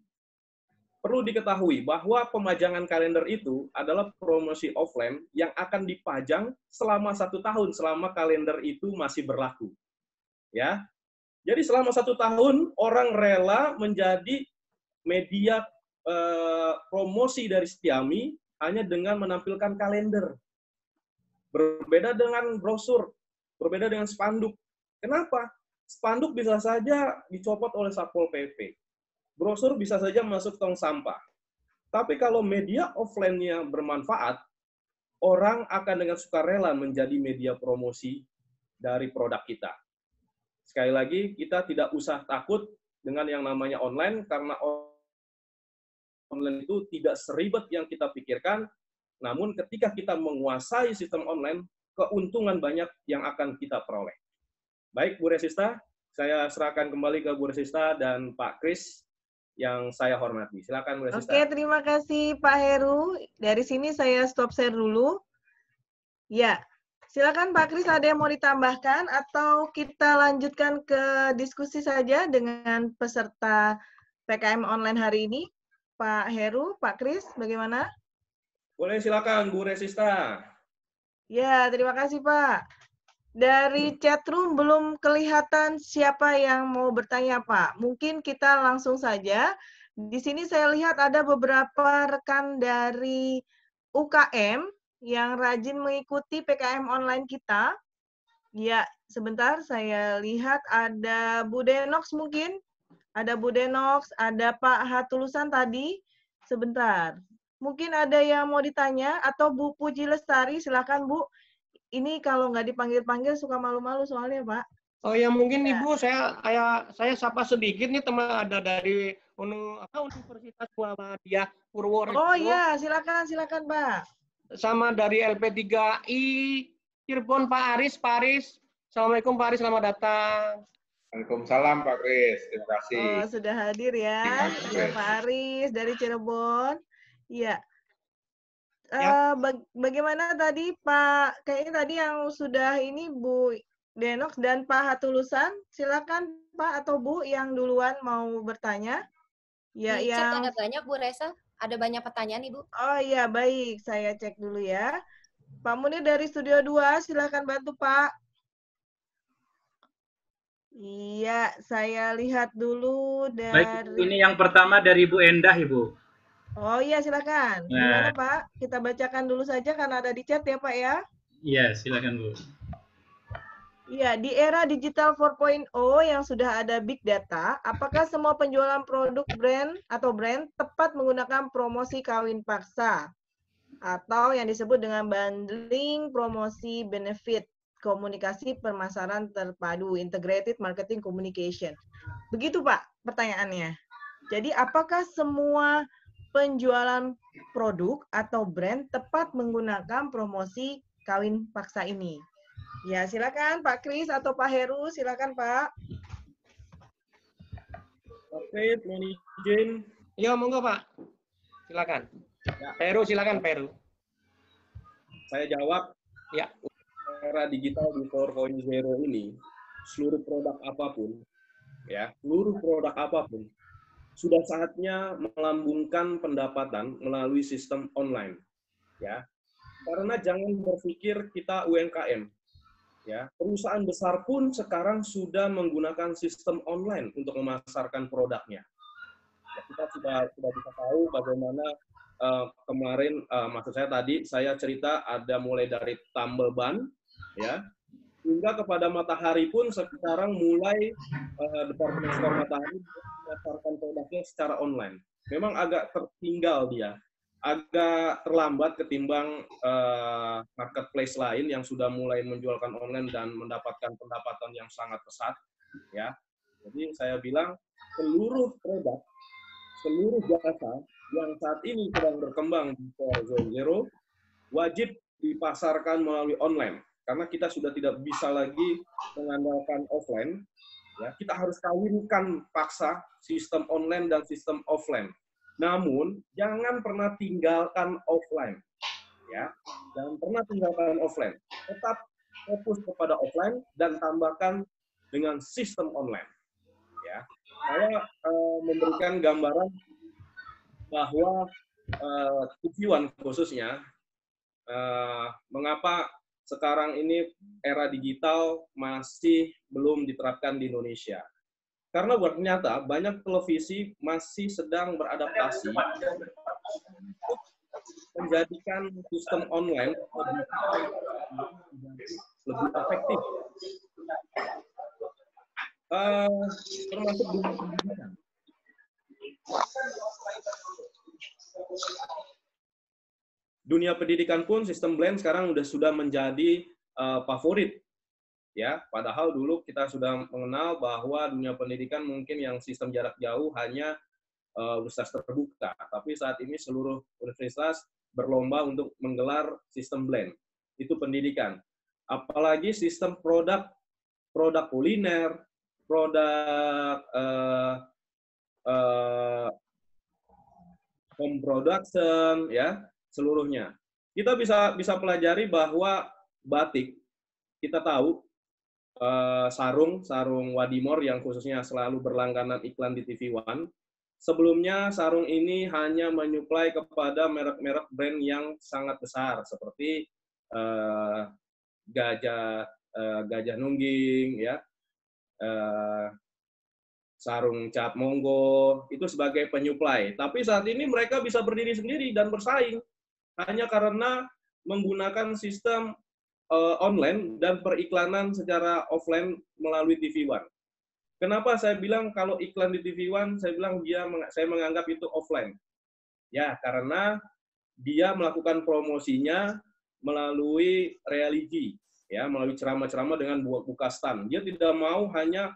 Perlu diketahui bahwa pemajangan kalender itu adalah promosi offline yang akan dipajang selama 1 tahun, selama kalender itu masih berlaku. Ya, jadi selama 1 tahun orang rela menjadi media promosi dari Setiami hanya dengan menampilkan kalender. Berbeda dengan brosur, berbeda dengan spanduk. Kenapa? Spanduk bisa saja dicopot oleh Satpol PP. Brosur bisa saja masuk tong sampah. Tapi kalau media offline-nya bermanfaat, orang akan dengan sukarela menjadi media promosi dari produk kita. Sekali lagi, kita tidak usah takut dengan yang namanya online, karena online itu tidak seribet yang kita pikirkan, namun ketika kita menguasai sistem online, keuntungan banyak yang akan kita peroleh. Baik, Bu Resista, saya serahkan kembali ke Bu Resista dan Pak Kris yang saya hormati. Silakan Bu Resista. Oke, terima kasih Pak Heru. Dari sini saya stop share dulu. Ya, silakan Pak Kris, ada yang mau ditambahkan atau kita lanjutkan ke diskusi saja dengan peserta PKM online hari ini? Pak Heru, Pak Kris, bagaimana? Boleh, silakan Bu Resista. Ya, terima kasih Pak. Dari chatroom belum kelihatan siapa yang mau bertanya, Pak. Mungkin kita langsung saja. Di sini saya lihat ada beberapa rekan dari UKM yang rajin mengikuti PKM online kita. Ya, sebentar saya lihat ada Bu Denox mungkin. Ada Bu Denox, ada Pak Hatulusan tadi. Sebentar. Mungkin ada yang mau ditanya atau Bu Puji Lestari, silakan Bu. Ini kalau nggak dipanggil-panggil suka malu-malu soalnya, Pak. Oh ya mungkin Ya. Ibu saya sapa sedikit nih teman ada dari Universitas Muhammadiyah Purworejo. Oh ya, silakan Pak. Sama dari LP3I Cirebon Pak Aris. Assalamualaikum Pak Aris, selamat datang. Waalaikumsalam Pak Kris, terima kasih. Oh, sudah hadir ya. Ya, Pak Aris dari Cirebon. Iya. Bagaimana tadi Pak, kayaknya tadi yang sudah ini Bu Denox dan Pak Hatulusan, silakan Pak atau Bu yang duluan mau bertanya. Ya, Di chat yang ada banyak Bu Resa, ada banyak pertanyaan Ibu. Oh iya, baik. Saya cek dulu ya. Pak Munir dari Studio 2, silakan bantu Pak. Iya, saya lihat dulu dari... Baik, ini yang pertama dari Bu Endah, Ibu. Oh iya, silakan. Gimana Pak? Kita bacakan dulu saja karena ada di chat ya Pak ya. Iya, silakan Bu. Iya, di era digital 4.0 yang sudah ada big data, apakah semua penjualan produk brand tepat menggunakan promosi kawin paksa? Atau yang disebut dengan bundling promosi benefit, komunikasi pemasaran terpadu, integrated marketing communication. Begitu Pak pertanyaannya. Jadi apakah semua penjualan produk atau brand tepat menggunakan promosi kawin paksa ini? Ya, silakan Pak Kris atau Pak Heru, silakan Pak. Oke, mohon izin. Ya, monggo Pak. Silakan. Ya. Heru, silakan Heru. Saya jawab. Ya. Era digital di 4.0 ini, seluruh produk apapun, sudah saatnya melambungkan pendapatan melalui sistem online, ya. Karena jangan berpikir kita UMKM. Ya, perusahaan besar pun sekarang sudah menggunakan sistem online untuk memasarkan produknya. Ya, kita sudah bisa tahu bagaimana kemarin, maksud saya tadi, saya cerita ada mulai dari Tumble Bun, ya, hingga kepada Matahari pun sekarang mulai Departemen Store Matahari memasarkan produknya secara online. Memang agak tertinggal dia, agak terlambat ketimbang marketplace lain yang sudah mulai menjualkan online dan mendapatkan pendapatan yang sangat pesat, ya. Jadi saya bilang seluruh produk, seluruh jasa yang saat ini sedang berkembang di 4.0 wajib dipasarkan melalui online karena kita sudah tidak bisa lagi mengandalkan offline, ya. Kita harus kawinkan paksa sistem online dan sistem offline. Namun, jangan pernah tinggalkan offline. Ya, jangan pernah tinggalkan offline. Tetap fokus kepada offline dan tambahkan dengan sistem online. Ya, saya memberikan gambaran bahwa TV One khususnya, mengapa sekarang ini era digital masih belum diterapkan di Indonesia. Karena ternyata banyak televisi masih sedang beradaptasi menjadikan sistem online lebih efektif. Termasuk dunia pendidikan. Dunia pendidikan pun sistem blend sekarang sudah menjadi favorit. Ya, padahal dulu kita sudah mengenal bahwa dunia pendidikan mungkin yang sistem jarak jauh hanya universitas terbuka, tapi saat ini seluruh universitas berlomba untuk menggelar sistem blend. Itu pendidikan. Apalagi sistem produk kuliner, produk home production, ya, seluruhnya. Kita bisa pelajari bahwa batik, kita tahu sarung Wadimor yang khususnya selalu berlangganan iklan di TV One. Sebelumnya sarung ini hanya menyuplai kepada merek-merek brand yang sangat besar seperti Gajah Nungging, ya, sarung Cap Monggo, itu sebagai penyuplai. Tapi saat ini mereka bisa berdiri sendiri dan bersaing hanya karena menggunakan sistem online dan periklanan secara offline melalui TV One. Kenapa saya bilang kalau iklan di TV One, saya bilang saya menganggap itu offline. Ya, karena dia melakukan promosinya melalui religi, ya, melalui ceramah-ceramah dengan buka stand. Dia tidak mau hanya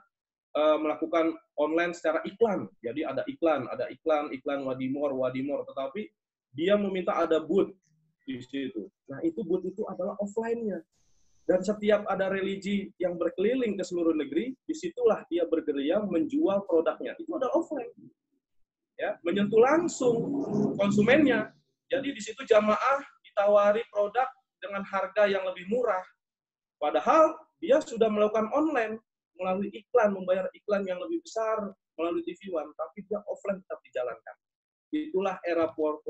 melakukan online secara iklan. Jadi ada iklan Wadimor, tetapi dia meminta ada booth di situ. Nah, itu booth itu adalah offline-nya. Dan setiap ada religi yang berkeliling ke seluruh negeri, disitulah dia bergerilya menjual produknya. Itu adalah offline. Ya, menyentuh langsung konsumennya. Jadi di situ jamaah ditawari produk dengan harga yang lebih murah. Padahal dia sudah melakukan online melalui iklan, membayar iklan yang lebih besar melalui TV One, tapi dia offline tetap dijalankan. Itulah era 4.0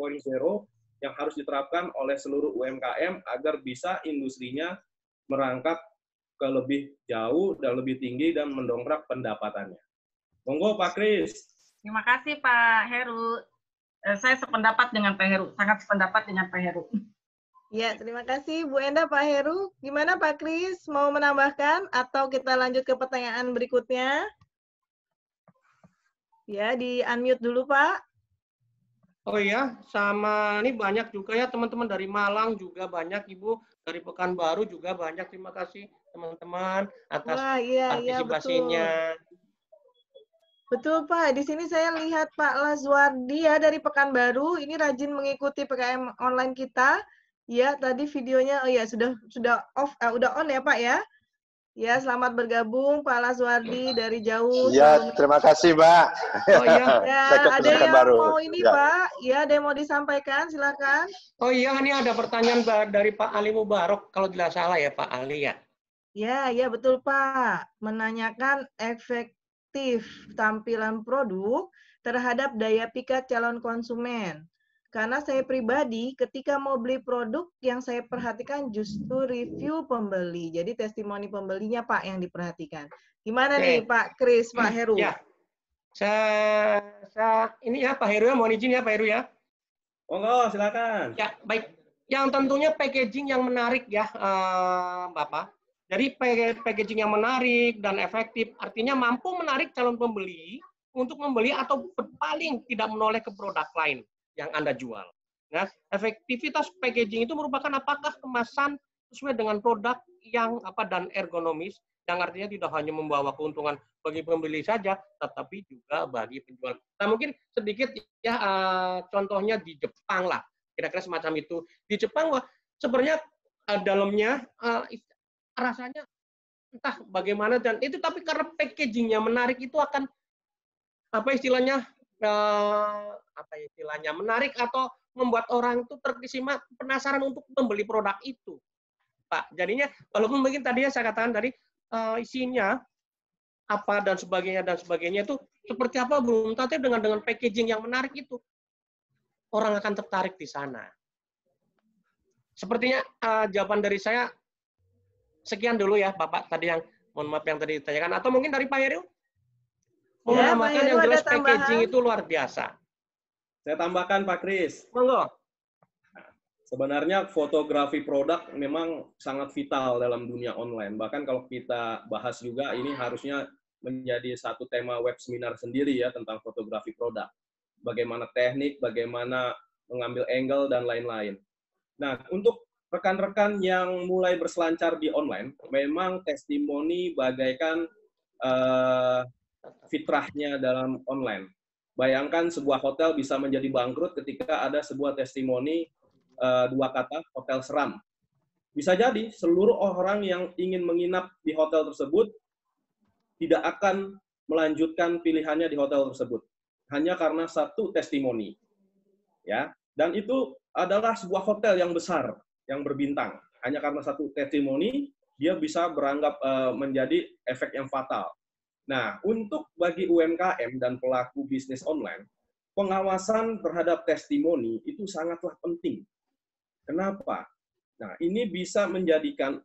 yang harus diterapkan oleh seluruh UMKM agar bisa industrinya merangkak ke lebih jauh dan lebih tinggi dan mendongkrak pendapatannya. Monggo Pak Kris. Terima kasih Pak Heru. Saya sependapat dengan Pak Heru, sangat sependapat dengan Pak Heru. Ya, terima kasih Bu Enda, Pak Heru. Gimana Pak Kris, mau menambahkan atau kita lanjut ke pertanyaan berikutnya? Ya, di-unmute dulu Pak. Oh iya, sama ini banyak juga ya teman-teman dari Malang juga banyak, Ibu, dari Pekanbaru juga banyak. Terima kasih teman-teman atas partisipasinya. Betul Pak, di sini saya lihat Pak Lazwardi ya dari Pekanbaru, ini rajin mengikuti PKM online kita. Ya, tadi videonya sudah on ya Pak ya. Ya, selamat bergabung Pak Lazwardi dari jauh. Iya, terima kasih Mbak. Oh iya. Ya, ada yang mau ini ya. Pak, ya ada yang mau disampaikan, silakan. Oh iya, ini ada pertanyaan dari Pak Ali Mubarok, kalau tidak salah ya Pak Ali ya. Ya betul Pak. Menanyakan efektif tampilan produk terhadap daya pikat calon konsumen. Karena saya pribadi ketika mau beli produk yang saya perhatikan justru review pembeli. Jadi testimoni pembelinya Pak yang diperhatikan. Gimana nih Pak Kris, Pak Heru? Ya, ini ya Pak Heru ya, mohon izin ya Pak Heru ya. Monggo, silakan. Ya, baik. Yang tentunya packaging yang menarik ya Bapak. Jadi packaging yang menarik dan efektif artinya mampu menarik calon pembeli untuk membeli atau paling tidak menoleh ke produk lain yang Anda jual. Nah, efektivitas packaging itu merupakan apakah kemasan sesuai dengan produk yang dan ergonomis, yang artinya tidak hanya membawa keuntungan bagi pembeli saja, tetapi juga bagi penjual. Nah, mungkin sedikit ya contohnya di Jepang lah, kira-kira semacam itu. Di Jepang sebenarnya dalamnya rasanya entah bagaimana dan itu, tapi karena packagingnya menarik itu akan menarik atau membuat orang itu terkesima penasaran untuk membeli produk itu, Pak. Jadinya walaupun mungkin tadinya saya katakan tadi isinya apa dan sebagainya itu seperti apa belum tentu, dengan packaging yang menarik itu orang akan tertarik di sana. Sepertinya jawaban dari saya sekian dulu ya Bapak tadi yang mohon maaf yang tadi ditanyakan, atau mungkin dari Pak Heru mau menambahkan yang jelas packaging itu luar biasa. Saya tambahkan Pak Kris. Monggo. Sebenarnya fotografi produk memang sangat vital dalam dunia online. Bahkan kalau kita bahas juga ini harusnya menjadi satu tema web seminar sendiri ya tentang fotografi produk. Bagaimana teknik, bagaimana mengambil angle dan lain-lain. Nah, untuk rekan-rekan yang mulai berselancar di online, memang testimoni bagaikan fitrahnya dalam online. Bayangkan sebuah hotel bisa menjadi bangkrut ketika ada sebuah testimoni dua kata, hotel seram. Bisa jadi seluruh orang yang ingin menginap di hotel tersebut tidak akan melanjutkan pilihannya di hotel tersebut hanya karena satu testimoni. Ya, dan itu adalah sebuah hotel yang besar, yang berbintang. Hanya karena satu testimoni dia bisa beranggap menjadi efek yang fatal. Nah, untuk bagi UMKM dan pelaku bisnis online, pengawasan terhadap testimoni itu sangatlah penting. Kenapa? Nah, ini bisa menjadikan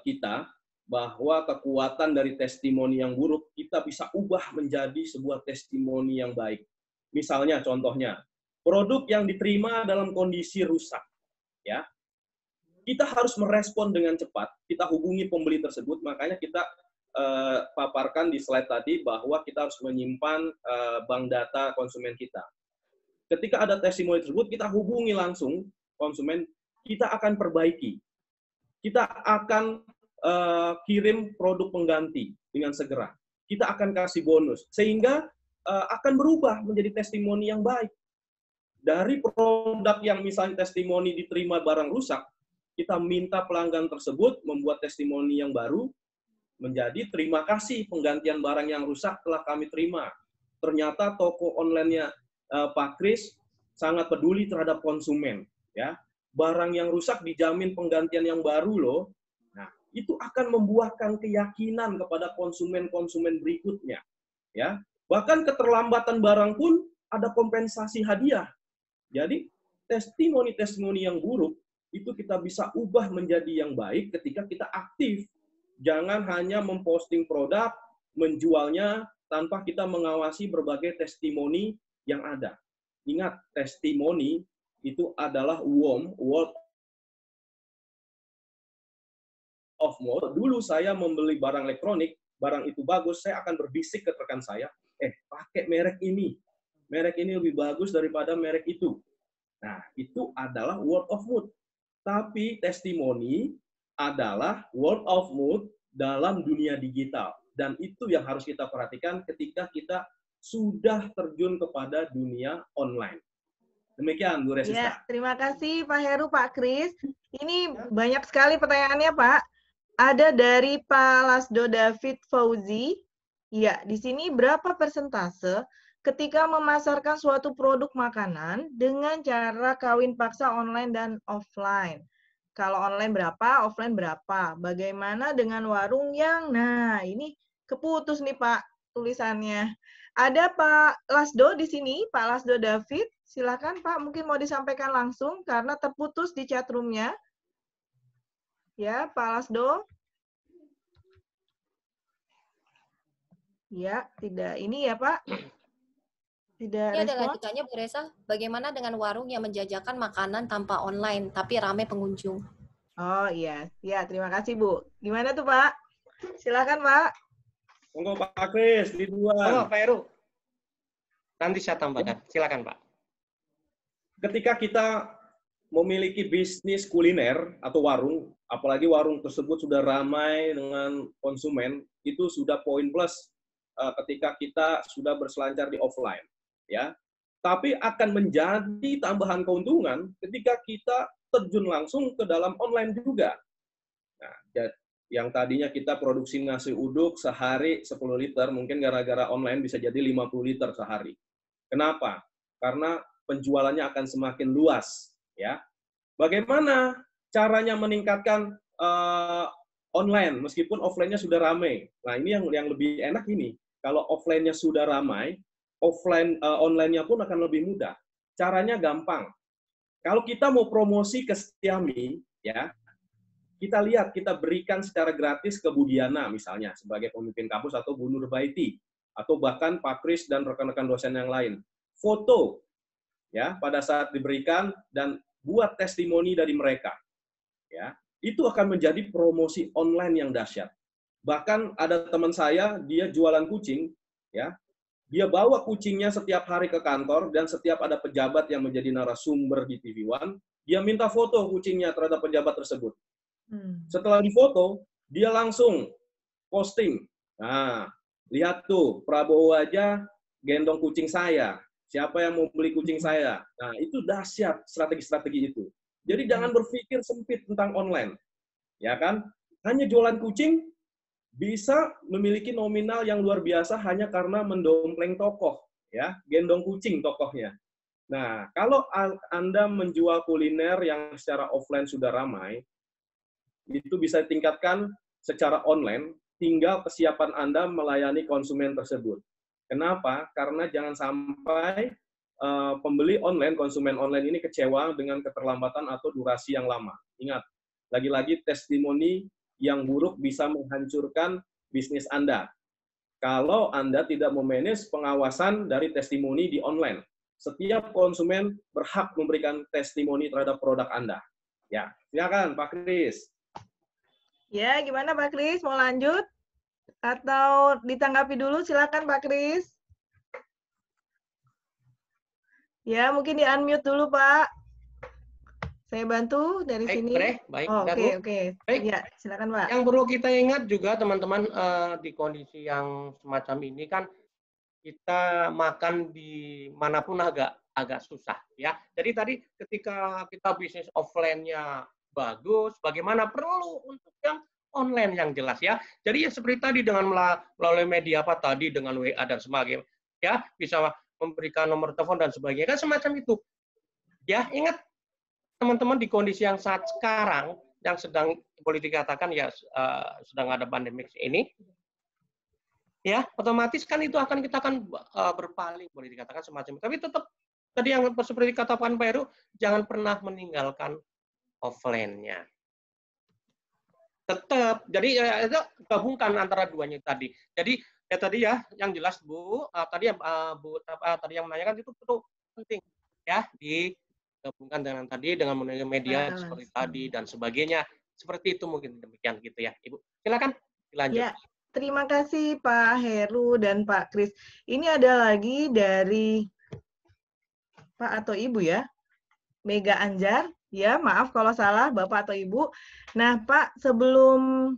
kita bahwa kekuatan dari testimoni yang buruk kita bisa ubah menjadi sebuah testimoni yang baik. Misalnya, contohnya, produk yang diterima dalam kondisi rusak, ya, kita harus merespon dengan cepat, kita hubungi pembeli tersebut, makanya kita paparkan di slide tadi bahwa kita harus menyimpan bank data konsumen kita. Ketika ada testimoni tersebut, kita hubungi langsung konsumen, kita akan perbaiki. Kita akan kirim produk pengganti dengan segera. Kita akan kasih bonus, sehingga akan berubah menjadi testimoni yang baik. Dari produk yang misalnya testimoni diterima barang rusak, kita minta pelanggan tersebut membuat testimoni yang baru, menjadi terima kasih penggantian barang yang rusak telah kami terima. Ternyata toko online-nya Pak Kris sangat peduli terhadap konsumen. Ya, barang yang rusak dijamin penggantian yang baru loh. Nah, itu akan membuahkan keyakinan kepada konsumen-konsumen berikutnya. Ya, bahkan keterlambatan barang pun ada kompensasi hadiah. Jadi testimoni-testimoni yang buruk itu kita bisa ubah menjadi yang baik ketika kita aktif. Jangan hanya memposting produk, menjualnya tanpa kita mengawasi berbagai testimoni yang ada. Ingat, testimoni itu adalah word of mouth. Dulu saya membeli barang elektronik, barang itu bagus, saya akan berbisik ke rekan saya, pakai merek ini. Merek ini lebih bagus daripada merek itu. Nah, itu adalah word of mouth. Tapi testimoni adalah word of mouth dalam dunia digital. Dan itu yang harus kita perhatikan ketika kita sudah terjun kepada dunia online. Demikian, Bu Resista. Ya, terima kasih Pak Heru, Pak Kris. Ini banyak sekali pertanyaannya, Pak. Ada dari Pak Lasdo David Fauzi. Ya, di sini berapa persentase ketika memasarkan suatu produk makanan dengan cara kawin paksa online dan offline? Kalau online berapa, offline berapa? Bagaimana dengan warung yang... Nah, ini keputus nih, Pak, tulisannya. Ada Pak Lasdo di sini, Pak Lasdo David. Silakan, Pak, mungkin mau disampaikan langsung karena terputus di chat room-nya. Ya, Pak Lasdo. Ya, tidak ini ya, Pak. Tidak Ini ada respon. lanjutannya, Bu Resa. Bagaimana dengan warung yang menjajakan makanan tanpa online, tapi ramai pengunjung? Oh iya, ya terima kasih Bu. Gimana tuh Pak? Silakan Pak. Monggo Pak Kris, Ridwan. Monggo Pak Heru. Nanti saya tambahkan. Silakan Pak. Ketika kita memiliki bisnis kuliner atau warung, apalagi warung tersebut sudah ramai dengan konsumen, itu sudah poin plus ketika kita sudah berselancar di offline. Ya, tapi akan menjadi tambahan keuntungan ketika kita terjun langsung ke dalam online juga. Nah, yang tadinya kita produksi nasi uduk sehari 10 liter, mungkin gara-gara online bisa jadi 50 liter sehari. Kenapa? Karena penjualannya akan semakin luas. Ya, bagaimana caranya meningkatkan online meskipun offline-nya sudah ramai? Nah, ini yang lebih enak ini. Kalau offline-nya sudah ramai, online-nya pun akan lebih mudah. Caranya gampang. Kalau kita mau promosi ke Setiami, ya, kita lihat, kita berikan secara gratis ke Bu Diana, misalnya, sebagai pemimpin kampus, atau Bu Nurbaiti, atau bahkan Pak Kris dan rekan-rekan dosen yang lain. Foto, ya, pada saat diberikan, dan buat testimoni dari mereka. Ya, itu akan menjadi promosi online yang dahsyat. Bahkan ada teman saya, dia jualan kucing, ya, dia bawa kucingnya setiap hari ke kantor, dan setiap ada pejabat yang menjadi narasumber di TV One, dia minta foto kucingnya terhadap pejabat tersebut. Setelah difoto, dia langsung posting. Nah, lihat tuh, Prabowo aja gendong kucing saya. Siapa yang mau beli kucing saya? Nah, itu dahsyat strategi-strategi itu. Jadi jangan berpikir sempit tentang online. Ya kan? Hanya jualan kucing, bisa memiliki nominal yang luar biasa hanya karena mendompleng tokoh, ya, gendong kucing tokohnya. Nah, kalau Anda menjual kuliner yang secara offline sudah ramai, itu bisa ditingkatkan secara online, tinggal kesiapan Anda melayani konsumen tersebut. Kenapa? Karena jangan sampai pembeli online, konsumen online ini kecewa dengan keterlambatan atau durasi yang lama. Ingat, lagi-lagi testimoni yang buruk bisa menghancurkan bisnis Anda. Kalau Anda tidak memanage pengawasan dari testimoni di online. Setiap konsumen berhak memberikan testimoni terhadap produk Anda. Ya, silakan Pak Kris. Ya, gimana Pak Kris? Mau lanjut? Atau ditanggapi dulu? Silakan Pak Kris. Ya, mungkin di-unmute dulu, Pak. Saya bantu dari Baik, sini. baik, Oh, udah, oke, Bu. oke. Baik. Ya, silakan, Pak. Yang perlu kita ingat juga teman-teman di kondisi yang semacam ini kan kita makan di manapun agak susah ya. Jadi tadi ketika kita bisnis offline-nya bagus, bagaimana perlu untuk yang online yang jelas ya. Jadi ya seperti tadi dengan melalui media apa tadi dengan WA dan sebagainya ya, bisa memberikan nomor telepon dan sebagainya kan semacam itu. Ya, ingat teman-teman di kondisi yang saat sekarang yang sedang boleh dikatakan ya sedang ada pandemi ini, ya otomatis kan itu kita akan berpaling boleh dikatakan semacam itu. Tapi tetap tadi yang seperti katakan Pak Heru, jangan pernah meninggalkan offline-nya. Tetap, jadi itu gabungkan antara duanya tadi. Jadi ya tadi ya yang jelas Bu, tadi yang menanyakan itu betul penting ya digabungkan dengan tadi dengan media seperti tadi dan sebagainya. Seperti itu mungkin demikian gitu ya, Ibu. Silakan dilanjut. Ya, terima kasih Pak Heru dan Pak Kris. Ini ada lagi dari Pak atau Ibu ya, Mega Anjar. Ya, maaf kalau salah Bapak atau Ibu. Nah, Pak, sebelum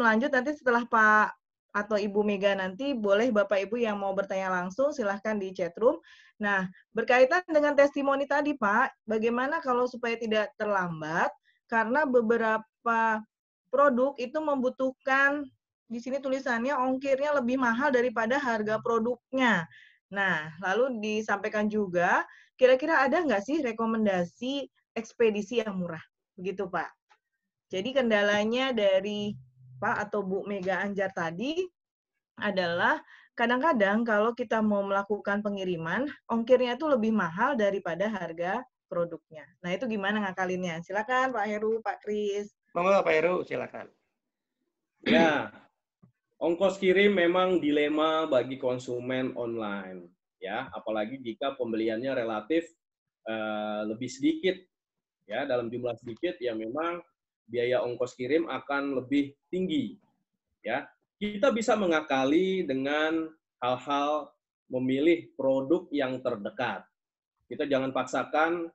lanjut nanti setelah Pak atau Ibu Mega nanti boleh Bapak Ibu yang mau bertanya langsung silahkan di chat room. Nah, berkaitan dengan testimoni tadi Pak, bagaimana kalau supaya tidak terlambat karena beberapa produk itu membutuhkan di sini tulisannya ongkirnya lebih mahal daripada harga produknya. Nah, lalu disampaikan juga kira-kira ada nggak sih rekomendasi ekspedisi yang murah? Begitu, Pak. Jadi kendalanya dari Pak atau Bu Mega Anjar tadi adalah kadang-kadang kalau kita mau melakukan pengiriman, ongkirnya itu lebih mahal daripada harga produknya. Nah, itu gimana ngakalinnya? Silakan Pak Heru, Pak Kris. Monggo Pak Heru, silakan. Ya, ongkos kirim memang dilema bagi konsumen online. Ya, apalagi jika pembeliannya relatif lebih sedikit, ya dalam jumlah sedikit, ya memang biaya ongkos kirim akan lebih tinggi. Ya, kita bisa mengakali dengan hal-hal memilih produk yang terdekat. Kita jangan paksakan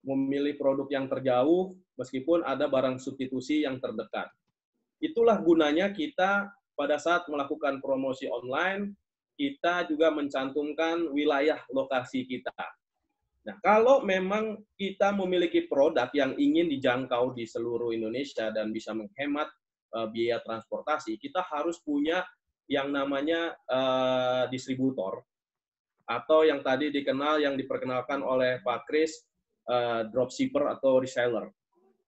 memilih produk yang terjauh meskipun ada barang substitusi yang terdekat. Itulah gunanya kita pada saat melakukan promosi online, kita juga mencantumkan wilayah lokasi kita. Nah, kalau memang kita memiliki produk yang ingin dijangkau di seluruh Indonesia dan bisa menghemat biaya transportasi, kita harus punya yang namanya distributor atau yang tadi yang diperkenalkan oleh Pak Kris, dropshipper atau reseller.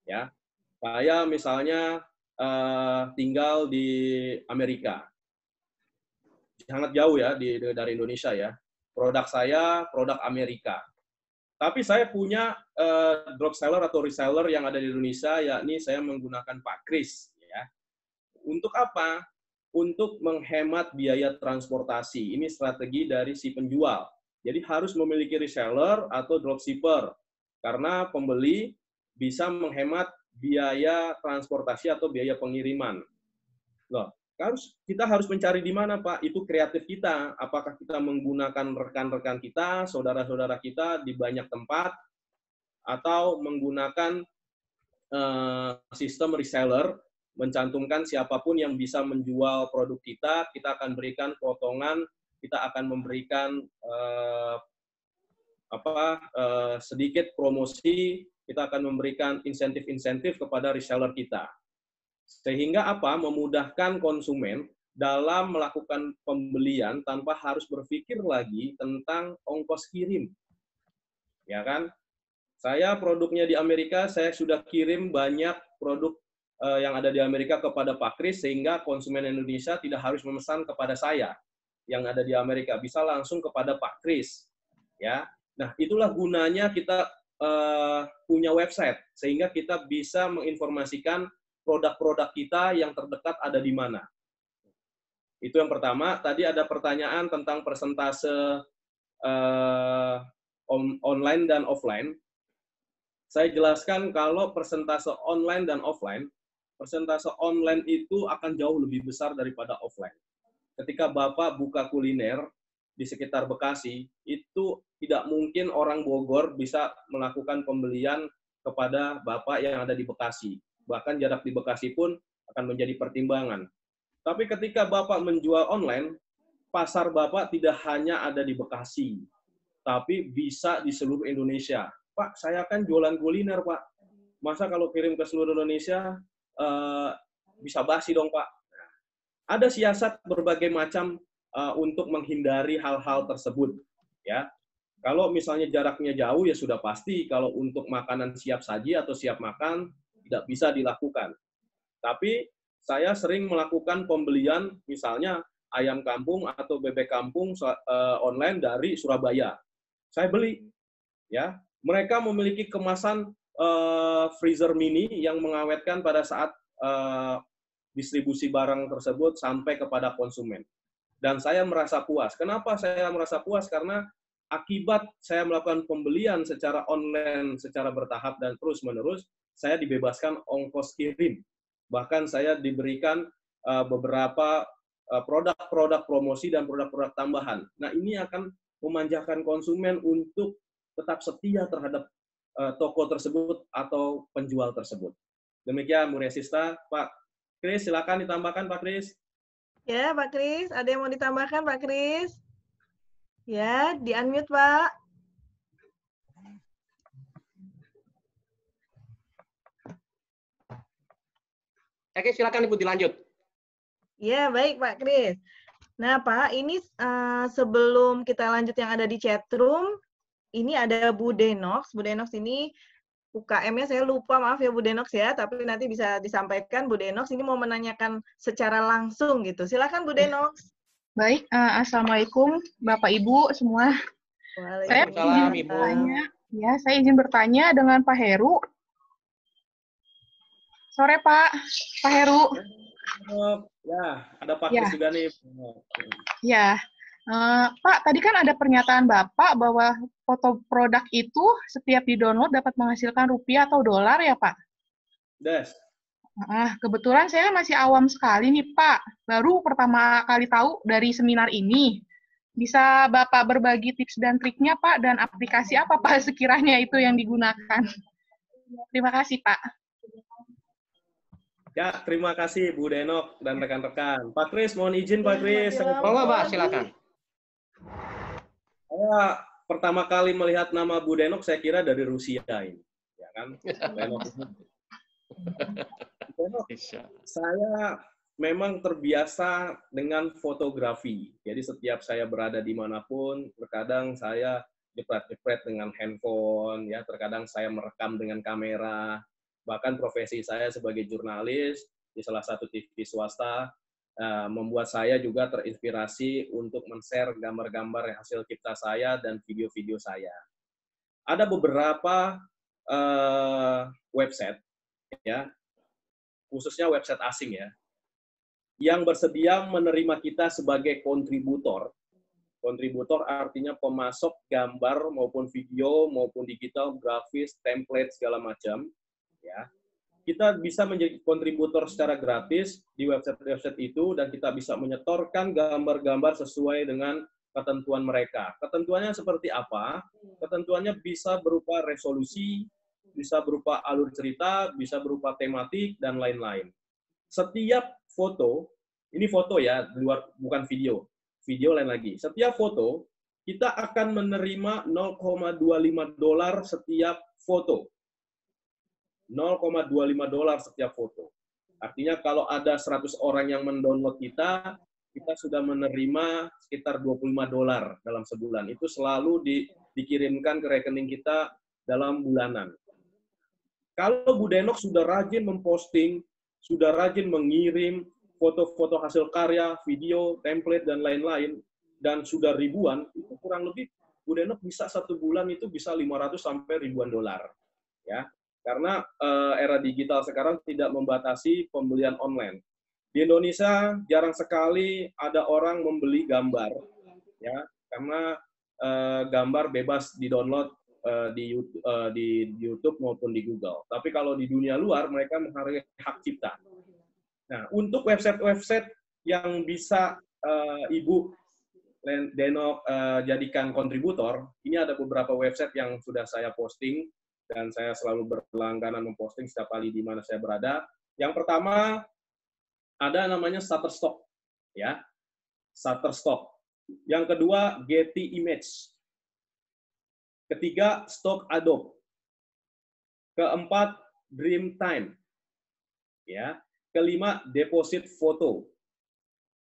Ya, saya misalnya tinggal di Amerika, sangat jauh ya dari Indonesia ya. Produk saya produk Amerika. Tapi saya punya drop seller atau reseller yang ada di Indonesia, yakni saya menggunakan Pak Kris. Ya. Untuk apa? Untuk menghemat biaya transportasi. Ini strategi dari si penjual. Jadi harus memiliki reseller atau dropshipper. Karena pembeli bisa menghemat biaya transportasi atau biaya pengiriman. Loh, kita harus mencari di mana, Pak? Itu kreatif kita. Apakah kita menggunakan rekan-rekan kita, saudara-saudara kita di banyak tempat, atau menggunakan sistem reseller, mencantumkan siapapun yang bisa menjual produk kita akan berikan potongan, kita akan memberikan sedikit promosi, kita akan memberikan insentif-insentif kepada reseller kita. Sehingga memudahkan konsumen dalam melakukan pembelian tanpa harus berpikir lagi tentang ongkos kirim. Ya kan? Saya produknya di Amerika, saya sudah kirim banyak produk yang ada di Amerika kepada Pak Kris, sehingga konsumen Indonesia tidak harus memesan kepada saya yang ada di Amerika, bisa langsung kepada Pak Kris. Ya. Nah, itulah gunanya kita punya website, sehingga kita bisa menginformasikan produk-produk kita yang terdekat ada di mana. Itu yang pertama. Tadi ada pertanyaan tentang persentase online dan offline. Saya jelaskan kalau persentase online dan offline, persentase online itu akan jauh lebih besar daripada offline. Ketika Bapak buka kuliner di sekitar Bekasi, itu tidak mungkin orang Bogor bisa melakukan pembelian kepada Bapak yang ada di Bekasi. Bahkan jarak di Bekasi pun akan menjadi pertimbangan. Tapi ketika Bapak menjual online, pasar Bapak tidak hanya ada di Bekasi, tapi bisa di seluruh Indonesia. Pak, saya kan jualan kuliner, Pak. Masa kalau kirim ke seluruh Indonesia, bisa basi dong, Pak. Ada siasat berbagai macam untuk menghindari hal-hal tersebut. Ya, kalau misalnya jaraknya jauh, ya sudah pasti. Kalau untuk makanan siap saji atau siap makan, tidak bisa dilakukan. Tapi saya sering melakukan pembelian, misalnya ayam kampung atau bebek kampung online dari Surabaya. Saya beli, ya. Mereka memiliki kemasan freezer mini yang mengawetkan pada saat distribusi barang tersebut sampai kepada konsumen. Dan saya merasa puas. Kenapa saya merasa puas? Karena akibat saya melakukan pembelian secara online, secara bertahap dan terus-menerus, saya dibebaskan ongkos kirim. Bahkan saya diberikan beberapa produk-produk promosi dan produk-produk tambahan. Nah, ini akan memanjakan konsumen untuk tetap setia terhadap toko tersebut atau penjual tersebut. Demikian, Bu Resista. Pak Kris, silakan ditambahkan, Pak Kris. Ya, Pak Kris, ada yang mau ditambahkan, Pak Kris? Ya, di-unmute, Pak. Oke, silakan Ibu dilanjut. Ya, baik Pak Kris. Nah, Pak, ini sebelum kita lanjut yang ada di chat room, ini ada Bu Denox. Bu Denox ini UKM-nya saya lupa, maaf ya Bu Denox ya, tapi nanti bisa disampaikan. Bu Denox ini mau menanyakan secara langsung gitu. Silakan Bu Denox. Baik, Assalamualaikum Bapak Ibu semua. Saya izin bertanya, ya, saya izin bertanya dengan Pak Heru. Sore Pak Heru. Ya, ada Pak Kris juga nih. Ya, Pak, tadi kan ada pernyataan Bapak bahwa foto produk itu setiap di-download dapat menghasilkan rupiah atau dolar ya, Pak? Des. Kebetulan saya masih awam sekali nih, Pak. Baru pertama kali tahu dari seminar ini. Bisa Bapak berbagi tips dan triknya, Pak, dan aplikasi apa, Pak, sekiranya itu yang digunakan? Terima kasih, Pak. Ya, terima kasih Bu Denok dan rekan-rekan. Pak Kris, mohon izin Pak Kris. Pak, silakan. Saya pertama kali melihat nama Bu Denok, saya kira dari Rusia ini, ya kan? Denok. Saya memang terbiasa dengan fotografi. Jadi setiap saya berada dimanapun, terkadang saya jepret-jepret dengan handphone, ya. Terkadang saya merekam dengan kamera. Bahkan profesi saya sebagai jurnalis di salah satu TV swasta membuat saya juga terinspirasi untuk men-share gambar-gambar hasil cipta saya dan video-video saya. Ada beberapa website, ya, khususnya website asing ya, yang bersedia menerima kita sebagai kontributor. Kontributor artinya pemasok gambar maupun video maupun digital, grafis, template segala macam. Ya, kita bisa menjadi kontributor secara gratis di website-website itu dan kita bisa menyetorkan gambar-gambar sesuai dengan ketentuan mereka. Ketentuannya seperti apa? Ketentuannya bisa berupa resolusi, bisa berupa alur cerita, bisa berupa tematik, dan lain-lain. Setiap foto, ini foto ya, luar bukan video. Video lain lagi. Setiap foto, kita akan menerima $0,25 setiap foto. $0,25 setiap foto. Artinya kalau ada 100 orang yang mendownload kita sudah menerima sekitar $25 dalam sebulan. Itu selalu dikirimkan ke rekening kita dalam bulanan. Kalau Bu Denok sudah rajin memposting, sudah rajin mengirim foto-foto hasil karya, video, template, dan lain-lain, dan sudah ribuan, itu kurang lebih Bu Denok bisa satu bulan itu bisa 500 sampai ribuan dolar. Ya. Karena era digital sekarang tidak membatasi pembelian online. Di Indonesia jarang sekali ada orang membeli gambar, ya, karena gambar bebas di-download di YouTube maupun di Google. Tapi kalau di dunia luar mereka menghargai hak cipta. Nah, untuk website-website yang bisa Ibu Denok jadikan kontributor, ini ada beberapa website yang sudah saya posting dan saya selalu berlangganan memposting setiap kali di mana saya berada. Yang pertama ada namanya Shutterstock, ya, Shutterstock. Yang kedua Getty Image. Ketiga Stock Adobe. Keempat Dreamtime. Ya. Kelima Deposit Photo.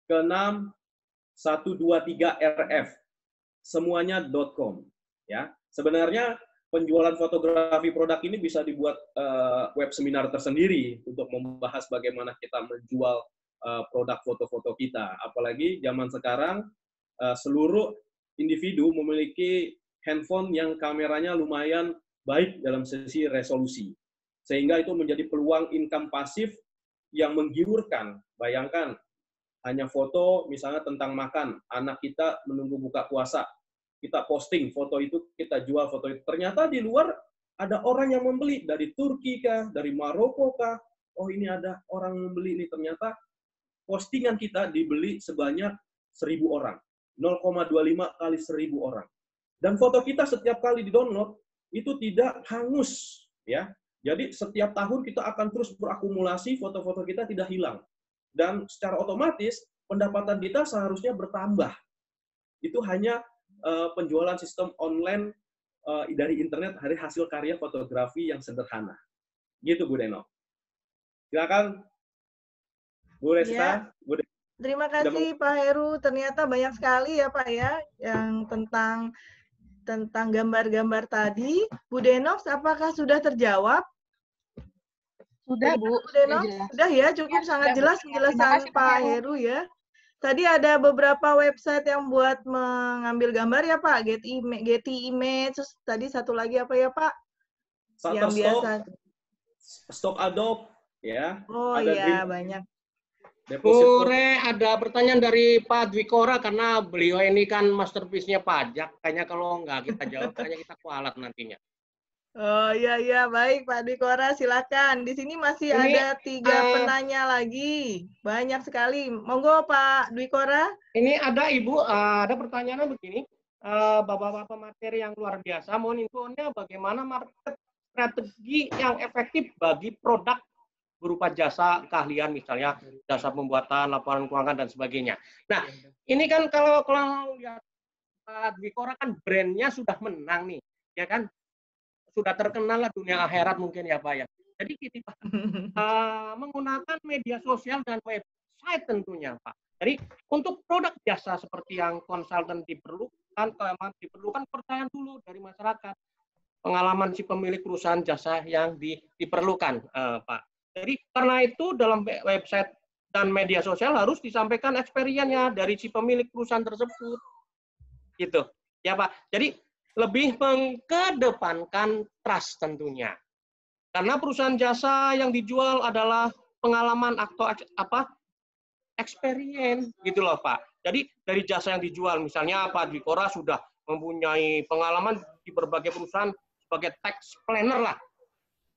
Keenam 123RF. Semuanya .com. Ya. Sebenarnya penjualan fotografi produk ini bisa dibuat web seminar tersendiri untuk membahas bagaimana kita menjual produk foto-foto kita. Apalagi zaman sekarang seluruh individu memiliki handphone yang kameranya lumayan baik dalam sisi resolusi. Sehingga itu menjadi peluang income pasif yang menggiurkan. Bayangkan, hanya foto misalnya tentang makan, anak kita menunggu buka puasa, kita posting foto itu, kita jual foto itu. Ternyata di luar ada orang yang membeli, dari Turki kah, dari Maroko kah, oh ini ada orang membeli ini, ternyata postingan kita dibeli sebanyak 1.000 orang. 0,25 kali 1.000 orang. Dan foto kita setiap kali di-download itu tidak hangus, ya. Jadi setiap tahun kita akan terus berakumulasi, foto-foto kita tidak hilang. Dan secara otomatis pendapatan kita seharusnya bertambah. Itu hanya penjualan sistem online dari internet dari hasil karya fotografi yang sederhana. Gitu Bu Denok. Silakan Bu Resta. Ya. Bu Terima kasih Pak Heru. Ternyata banyak sekali ya Pak ya yang tentang gambar-gambar tadi. Bu Denox, apakah sudah terjawab? Sudah, Bu. Bu Denox, sudah ya, cukup sangat jelas penjelasan Pak Heru ya. Tadi ada beberapa website yang buat mengambil gambar ya Pak, Getty Image, terus tadi satu lagi apa ya Pak? Yang biasa. Stock Adobe, ya. Oh iya, banyak. Sore ada pertanyaan dari Pak Dwikora karena beliau ini kan masterpiece-nya pajak. Kayaknya kalau nggak kita jawab, kayaknya kita kualat nantinya. Oh iya, baik Pak Dwikora, silakan. Di sini masih ada 3 penanya lagi. Banyak sekali. Monggo Pak Dwikora. Ini ada Ibu, ada pertanyaannya begini. Bapak-bapak materi yang luar biasa, mohon infonya bagaimana market strategi yang efektif bagi produk berupa jasa keahlian, misalnya jasa pembuatan laporan keuangan dan sebagainya. Nah, ini kan kalau lihat Pak Dwikora kan brandnya sudah menang nih, ya kan? Sudah terkenal lah dunia akhirat mungkin ya Pak ya. Jadi kita menggunakan media sosial dan website tentunya Pak. Jadi untuk produk jasa seperti yang konsultan diperlukan percayaan dulu dari masyarakat, pengalaman si pemilik perusahaan jasa yang diperlukan Pak. Jadi karena itu dalam website dan media sosial harus disampaikan experience-nya dari si pemilik perusahaan tersebut. Gitu. Ya Pak. Jadi lebih mengedepankan trust tentunya. Karena perusahaan jasa yang dijual adalah pengalaman atau experience gitu loh Pak. Jadi dari jasa yang dijual misalnya Pak Dwikora sudah mempunyai pengalaman di berbagai perusahaan sebagai tax planner lah.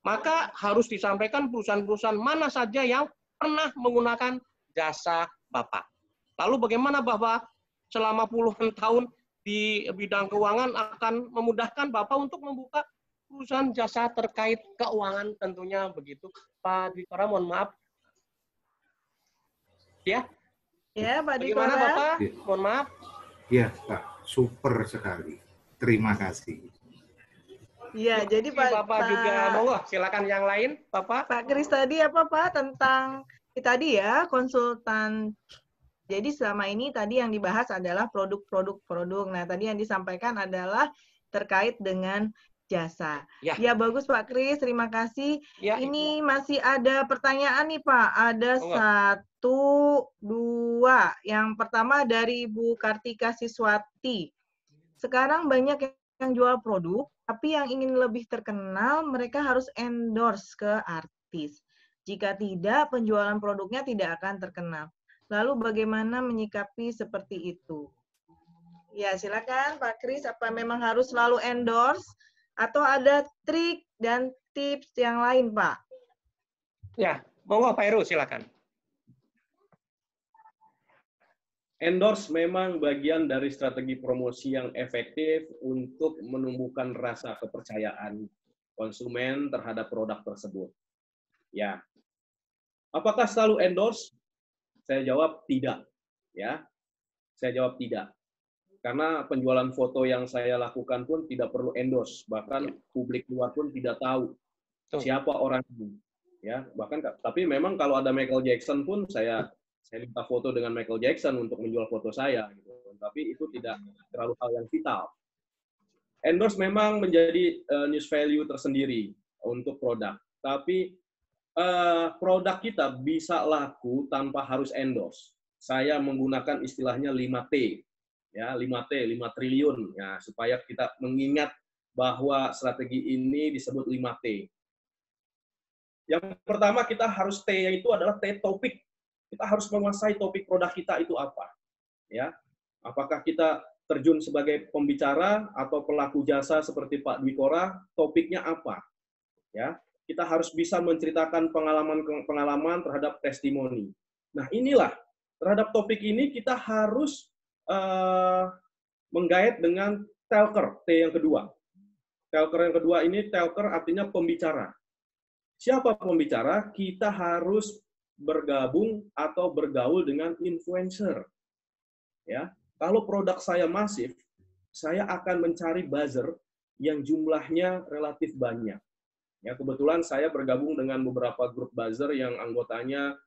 Maka harus disampaikan perusahaan-perusahaan mana saja yang pernah menggunakan jasa Bapak. Lalu bagaimana Bapak selama puluhan tahun di bidang keuangan akan memudahkan Bapak untuk membuka perusahaan jasa terkait keuangan tentunya begitu. Pak Dwikora, mohon maaf. Ya. Ya, Pak Dwikora. Bagaimana Bapak? Mohon maaf. Ya, Pak. Super sekali. Terima kasih. Iya, jadi Bapak juga monggo, silakan yang lain, Bapak. Pak Kris tadi apa Pak tentang tadi ya konsultan. Jadi selama ini tadi yang dibahas adalah produk. Nah, tadi yang disampaikan adalah terkait dengan jasa. Ya bagus Pak Kris, terima kasih. Ya, ini masih ada pertanyaan nih Pak. Ada 1, 2. Yang pertama dari Bu Kartika Siswati. Sekarang banyak yang jual produk, tapi yang ingin lebih terkenal, mereka harus endorse ke artis. Jika tidak, penjualan produknya tidak akan terkenal. Lalu bagaimana menyikapi seperti itu? Ya, silakan Pak Kris, apa memang harus selalu endorse? Atau ada trik dan tips yang lain, Pak? Ya, monggo Pak Heru, silakan. Endorse memang bagian dari strategi promosi yang efektif untuk menumbuhkan rasa kepercayaan konsumen terhadap produk tersebut. Ya, apakah selalu endorse? Saya jawab tidak. Ya, saya jawab tidak. Karena penjualan foto yang saya lakukan pun tidak perlu endorse, bahkan publik luar pun tidak tahu siapa orang ini. Ya, bahkan tapi memang kalau ada Michael Jackson pun saya minta foto dengan Michael Jackson untuk menjual foto saya, gitu. Tapi itu tidak terlalu hal yang vital. Endorse memang menjadi news value tersendiri untuk produk, tapi produk kita bisa laku tanpa harus endorse. Saya menggunakan istilahnya 5T, ya 5T, 5 triliun, ya supaya kita mengingat bahwa strategi ini disebut 5T. Yang pertama kita harus T-nya itu adalah T topik. Kita harus menguasai topik produk kita itu apa, ya. Apakah kita terjun sebagai pembicara atau pelaku jasa seperti Pak Dwi Kora, topiknya apa, ya. Kita harus bisa menceritakan pengalaman terhadap testimoni. Nah, inilah terhadap topik ini kita harus menggait dengan talker, T yang kedua. Talker yang kedua ini, talker artinya pembicara. Siapa pembicara? Kita harus bergabung atau bergaul dengan influencer. Ya, kalau produk saya masif, saya akan mencari buzzer yang jumlahnya relatif banyak. Ya, kebetulan saya bergabung dengan beberapa grup buzzer yang anggotanya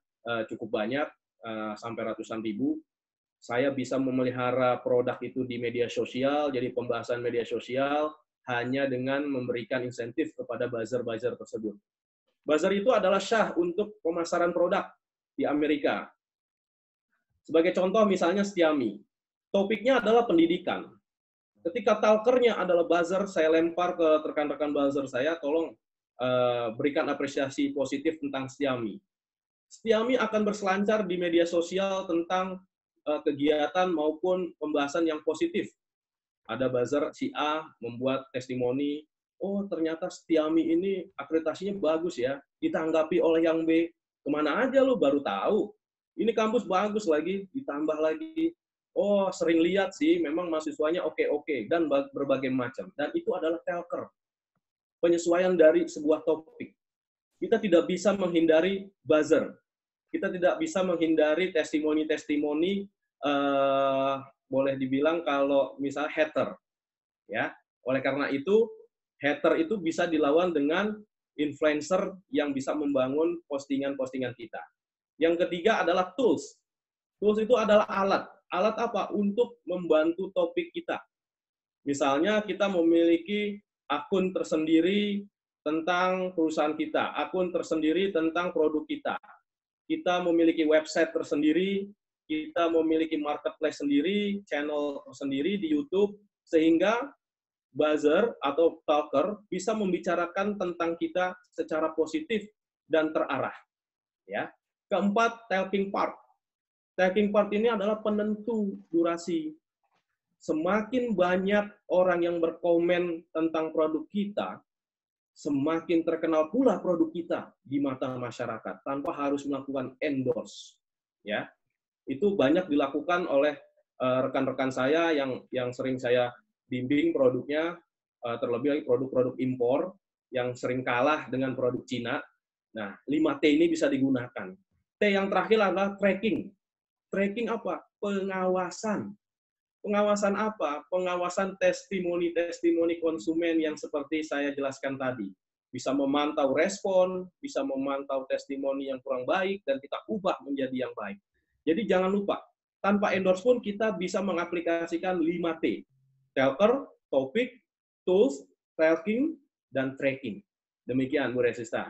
cukup banyak, sampai ratusan ribu. Saya bisa memelihara produk itu di media sosial, jadi pembahasan media sosial hanya dengan memberikan insentif kepada buzzer-buzzer tersebut. Buzzer itu adalah syah untuk pemasaran produk di Amerika. Sebagai contoh misalnya Xiaomi. Topiknya adalah pendidikan. Ketika talkernya adalah buzzer, saya lempar ke rekan-rekan buzzer saya, tolong berikan apresiasi positif tentang Xiaomi. Xiaomi akan berselancar di media sosial tentang kegiatan maupun pembahasan yang positif. Ada buzzer si A membuat testimoni, oh ternyata Xiaomi ini akreditasinya bagus ya, ditanggapi oleh yang B, kemana aja lu baru tahu, ini kampus bagus lagi, ditambah lagi, oh sering lihat sih, memang mahasiswanya oke-oke, dan berbagai macam. Dan itu adalah talker, penyesuaian dari sebuah topik. Kita tidak bisa menghindari buzzer, kita tidak bisa menghindari testimoni-testimoni, boleh dibilang kalau misalnya hater, ya. Oleh karena itu, hater itu bisa dilawan dengan influencer yang bisa membangun postingan-postingan kita. Yang ketiga adalah tools. Tools itu adalah alat. Alat apa? Untuk membantu topik kita. Misalnya kita memiliki akun tersendiri tentang perusahaan kita, akun tersendiri tentang produk kita. Kita memiliki website tersendiri, kita memiliki marketplace sendiri, channel sendiri di YouTube, sehingga buzzer atau talker bisa membicarakan tentang kita secara positif dan terarah. Ya. Keempat, talking part. Talking part ini adalah penentu durasi. Semakin banyak orang yang berkomen tentang produk kita, semakin terkenal pula produk kita di mata masyarakat tanpa harus melakukan endorse. Ya. Itu banyak dilakukan oleh rekan-rekan saya yang sering saya bimbing produknya, terlebih lagi produk-produk impor yang sering kalah dengan produk Cina. Nah, 5T ini bisa digunakan. T yang terakhir adalah tracking. Tracking apa? Pengawasan. Pengawasan apa? Pengawasan testimoni-testimoni konsumen yang seperti saya jelaskan tadi. Bisa memantau respon, bisa memantau testimoni yang kurang baik, dan kita ubah menjadi yang baik. Jadi jangan lupa, tanpa endorse pun kita bisa mengaplikasikan 5T. Talker, topik, tools, tracking, dan tracking. Demikian, Bu Resista.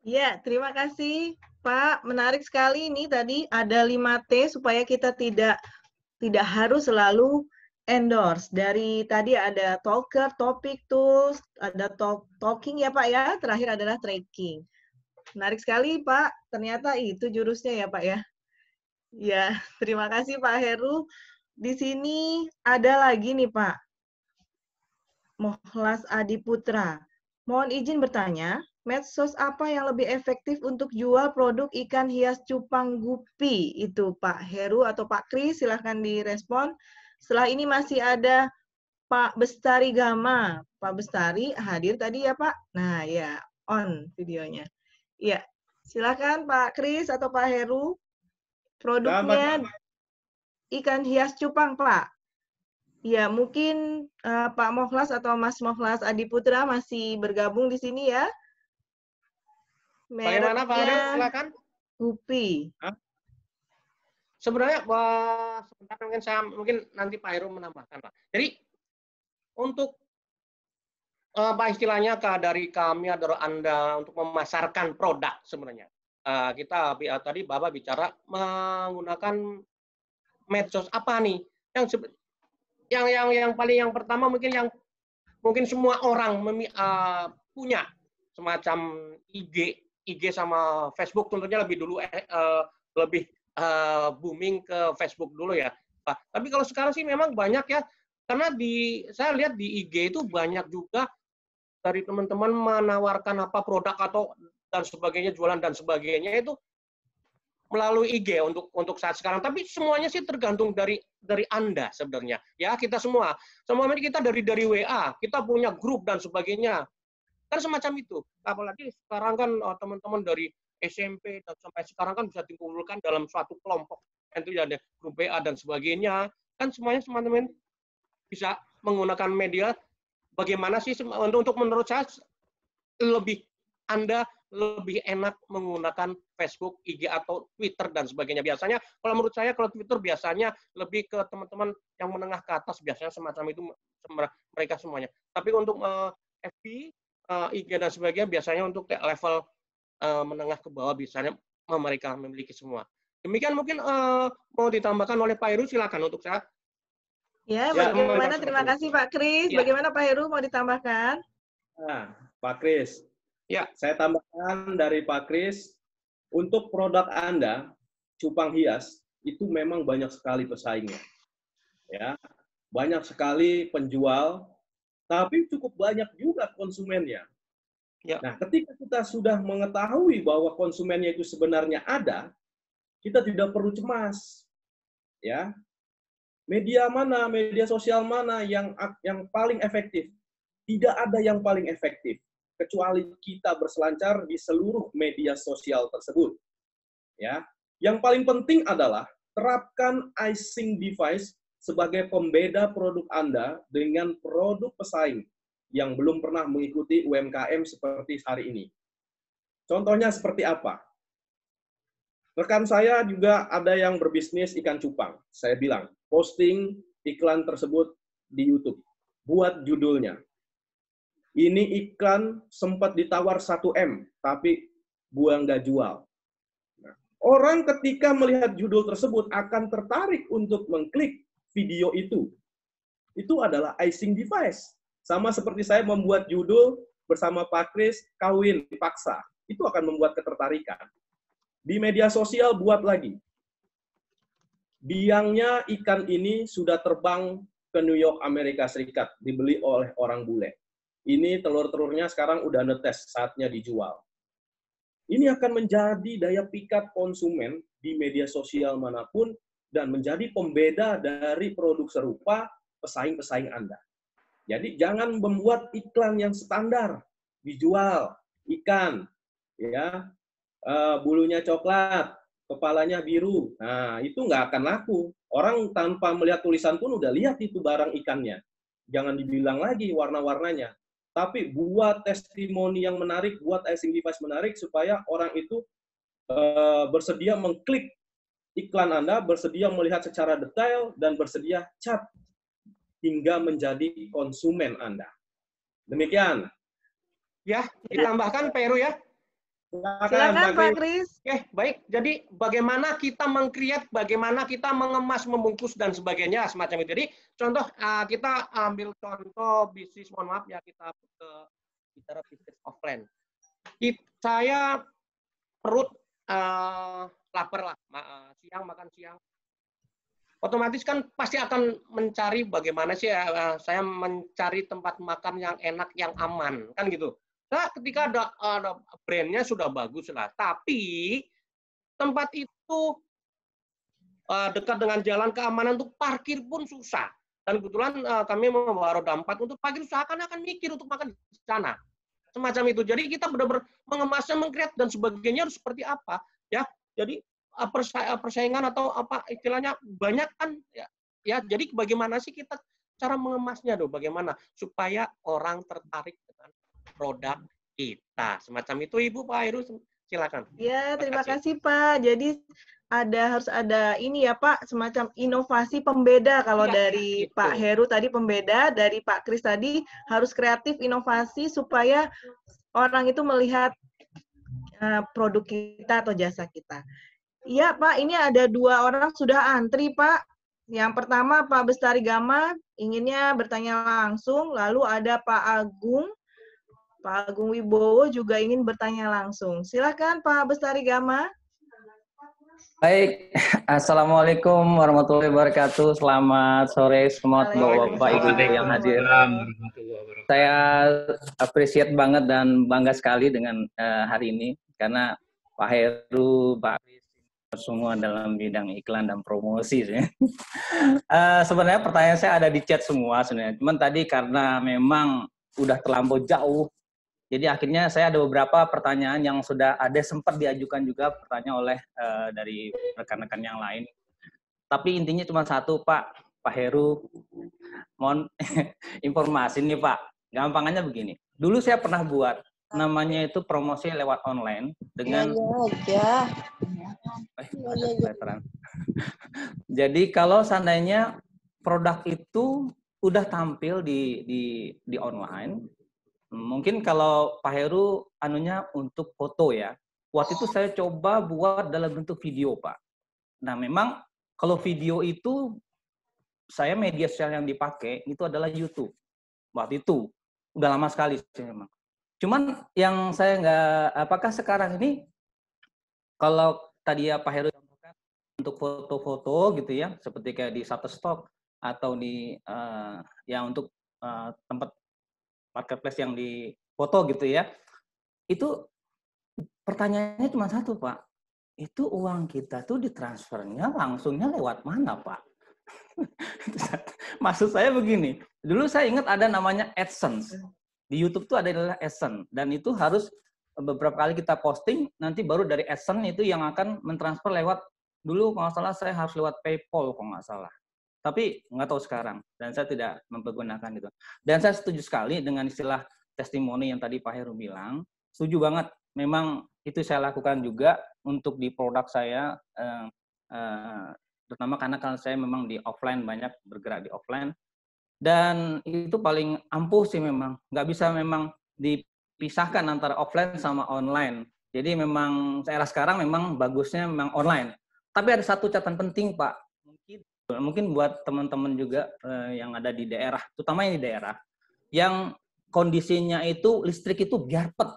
Ya, terima kasih, Pak. Menarik sekali ini tadi ada 5T supaya kita tidak harus selalu endorse. Dari tadi ada talker, topik, tools, ada talking ya Pak ya. Terakhir adalah tracking. Menarik sekali Pak. Ternyata itu jurusnya ya Pak ya. Ya, terima kasih Pak Heru. Di sini ada lagi nih Pak. Mohlas Adi Putra. Mohon izin bertanya, medsos apa yang lebih efektif untuk jual produk ikan hias cupang gupi? Itu Pak Heru atau Pak Kris, silahkan direspon. Setelah ini masih ada Pak Bestari Gama. Pak Bestari hadir tadi ya Pak? Nah ya, on videonya. Ya, silakan Pak Kris atau Pak Heru. Produknya ikan hias cupang Pak. Ya, mungkin Pak Mohlas atau Mas Mohlas Adi Putra masih bergabung di sini ya. Bagaimana Pak Heru? Silakan. Gupi. Sebenarnya sebentar mungkin nanti Pak Heru menambahkan Pak. Jadi untuk istilahnya dari kami atau Anda untuk memasarkan produk sebenarnya. Kita tadi Bapak bicara menggunakan medsos apa nih? Yang pertama mungkin semua orang punya semacam IG sama Facebook, tentunya lebih dulu booming ke Facebook dulu ya. Tapi kalau sekarang sih memang banyak ya, karena saya lihat di IG itu banyak juga dari teman-teman menawarkan apa produk atau dan sebagainya, jualan dan sebagainya itu melalui IG untuk saat sekarang. Tapi semuanya sih tergantung dari Anda sebenarnya. Ya, kita semua kita dari WA, kita punya grup dan sebagainya. Kan semacam itu. Apalagi sekarang kan teman-teman dari SMP dan sampai sekarang kan bisa dikumpulkan dalam suatu kelompok. Itu ya ada grup WA dan sebagainya. Kan semuanya teman-teman bisa menggunakan media. Bagaimana sih untuk menurut saya Anda lebih enak menggunakan Facebook, IG atau Twitter dan sebagainya. Biasanya kalau menurut saya kalau Twitter biasanya lebih ke teman-teman yang menengah ke atas, biasanya semacam itu mereka semuanya. Tapi untuk FB, IG dan sebagainya biasanya untuk level menengah ke bawah biasanya mereka memiliki semua. Demikian mungkin mau ditambahkan oleh Pak Heru, silakan untuk saya. Ya, bagaimana? Terima kasih Pak Kris. Ya. Bagaimana Pak Heru, mau ditambahkan? Nah, Pak Kris, ya, saya tambahkan dari Pak Kris, untuk produk Anda, cupang hias, itu memang banyak sekali pesaingnya. Ya, banyak sekali penjual, tapi cukup banyak juga konsumennya. Ya. Nah, ketika kita sudah mengetahui bahwa konsumennya itu sebenarnya ada, kita tidak perlu cemas. Ya, media mana, media sosial mana yang paling efektif? Tidak ada yang paling efektif, kecuali kita berselancar di seluruh media sosial tersebut. Ya, yang paling penting adalah terapkan icing device sebagai pembeda produk Anda dengan produk pesaing yang belum pernah mengikuti UMKM seperti hari ini. Contohnya seperti apa? Rekan saya juga ada yang berbisnis ikan cupang. Saya bilang, posting iklan tersebut di YouTube. Buat judulnya. Ini iklan sempat ditawar 1M, tapi gua nggak jual. Nah, orang ketika melihat judul tersebut akan tertarik untuk mengklik video itu. Itu adalah icing device. Sama seperti saya membuat judul bersama Pak Kris, kawin paksa. Itu akan membuat ketertarikan. Di media sosial buat lagi. Biangnya ikan ini sudah terbang ke New York, Amerika Serikat. Dibeli oleh orang bule. Ini telur-telurnya sekarang udah netes, saatnya dijual. Ini akan menjadi daya pikat konsumen di media sosial manapun dan menjadi pembeda dari produk serupa pesaing-pesaing Anda. Jadi jangan membuat iklan yang standar. Dijual ikan, ya, bulunya coklat, kepalanya biru. Nah, itu nggak akan laku. Orang tanpa melihat tulisan pun udah lihat itu barang ikannya. Jangan dibilang lagi warna-warnanya. Tapi buat testimoni yang menarik, buat icing device menarik, supaya orang itu bersedia mengklik iklan Anda, bersedia melihat secara detail, dan bersedia chat hingga menjadi konsumen Anda. Demikian. Ya, ditambahkan Pak Heru ya. Silakan Pak Kris. Oke, baik. Jadi bagaimana kita meng-create, bagaimana kita mengemas, membungkus dan sebagainya semacam itu. Jadi contoh kita ambil contoh bisnis, mohon maaf ya, kita bicara bisnis offline. Saya perut lapar lah, siang makan siang. otomatis kan pasti akan mencari bagaimana sih saya mencari tempat makan yang enak, yang aman, kan gitu. Nah, ketika ada brandnya sudah bagus lah, tapi tempat itu dekat dengan jalan keamanan untuk parkir pun susah. Dan kebetulan kami membawa roda 4 untuk parkir susah, akan mikir untuk makan di sana. Semacam itu. Jadi kita benar-benar mengemasnya, mengkreat dan sebagainya harus seperti apa, ya. Jadi persaingan atau apa istilahnya banyak kan, ya. Jadi bagaimana sih kita cara mengemasnya dong, bagaimana supaya orang tertarik dengan produk kita. Semacam itu Ibu, Pak Heru, silakan. Ya, terima kasih Pak. Jadi harus ada ini ya Pak, semacam inovasi pembeda kalau dari Pak Heru tadi pembeda, dari Pak Kris tadi harus kreatif inovasi supaya orang itu melihat produk kita atau jasa kita. Iya Pak, ini ada 2 orang sudah antri Pak. Yang pertama Pak Bestari Gama inginnya bertanya langsung, lalu ada Pak Agung Wibowo juga ingin bertanya langsung. Silakan Pak Bestari Gama. Baik, Assalamualaikum warahmatullahi wabarakatuh. Selamat sore semua Bapak Ibu yang hadir. Saya appreciate banget dan bangga sekali dengan hari ini karena Pak Heru, Pak Kris semua dalam bidang iklan dan promosi. Sebenarnya pertanyaan saya ada di chat semua sebenarnya. Cuman tadi karena memang udah terlampau jauh, jadi akhirnya saya ada beberapa pertanyaan yang sudah ada sempat diajukan juga pertanyaan oleh dari rekan-rekan yang lain. Tapi intinya cuma satu Pak Heru, mohon informasi nih Pak. Gampangannya begini. Dulu saya pernah buat namanya itu promosi lewat online dengan. Jadi kalau seandainya produk itu udah tampil di online. Mungkin kalau Pak Heru anunya untuk foto ya. Waktu itu saya coba buat dalam bentuk video, Pak. Nah, memang kalau video itu saya media sosial yang dipakai itu adalah YouTube. Waktu itu udah lama sekali sih memang. Cuman yang saya nggak, apakah sekarang ini kalau tadi ya Pak Heru untuk foto-foto gitu ya, seperti kayak di Shutterstock atau di ya untuk tempat marketplace yang di foto gitu ya, itu pertanyaannya cuma satu Pak, itu uang kita tuh ditransfernya langsungnya lewat mana Pak? Maksud saya begini, dulu saya ingat ada namanya AdSense, di YouTube tuh ada adalah AdSense, dan itu harus beberapa kali kita posting, nanti baru dari AdSense itu yang akan mentransfer lewat, dulu kalau nggak salah saya harus lewat PayPal kalau nggak salah. Tapi nggak tahu sekarang, dan saya tidak mempergunakan itu. Dan saya setuju sekali dengan istilah testimoni yang tadi Pak Heru bilang, setuju banget. Memang itu saya lakukan juga untuk di produk saya, terutama karena kalau saya memang di offline, banyak bergerak di offline. Dan itu paling ampuh sih memang. Nggak bisa memang dipisahkan antara offline sama online. Jadi memang era sekarang memang bagusnya memang online. Tapi ada satu catatan penting Pak. Mungkin buat teman-teman juga yang ada di daerah, terutama yang di daerah, yang kondisinya itu listrik itu biarpet,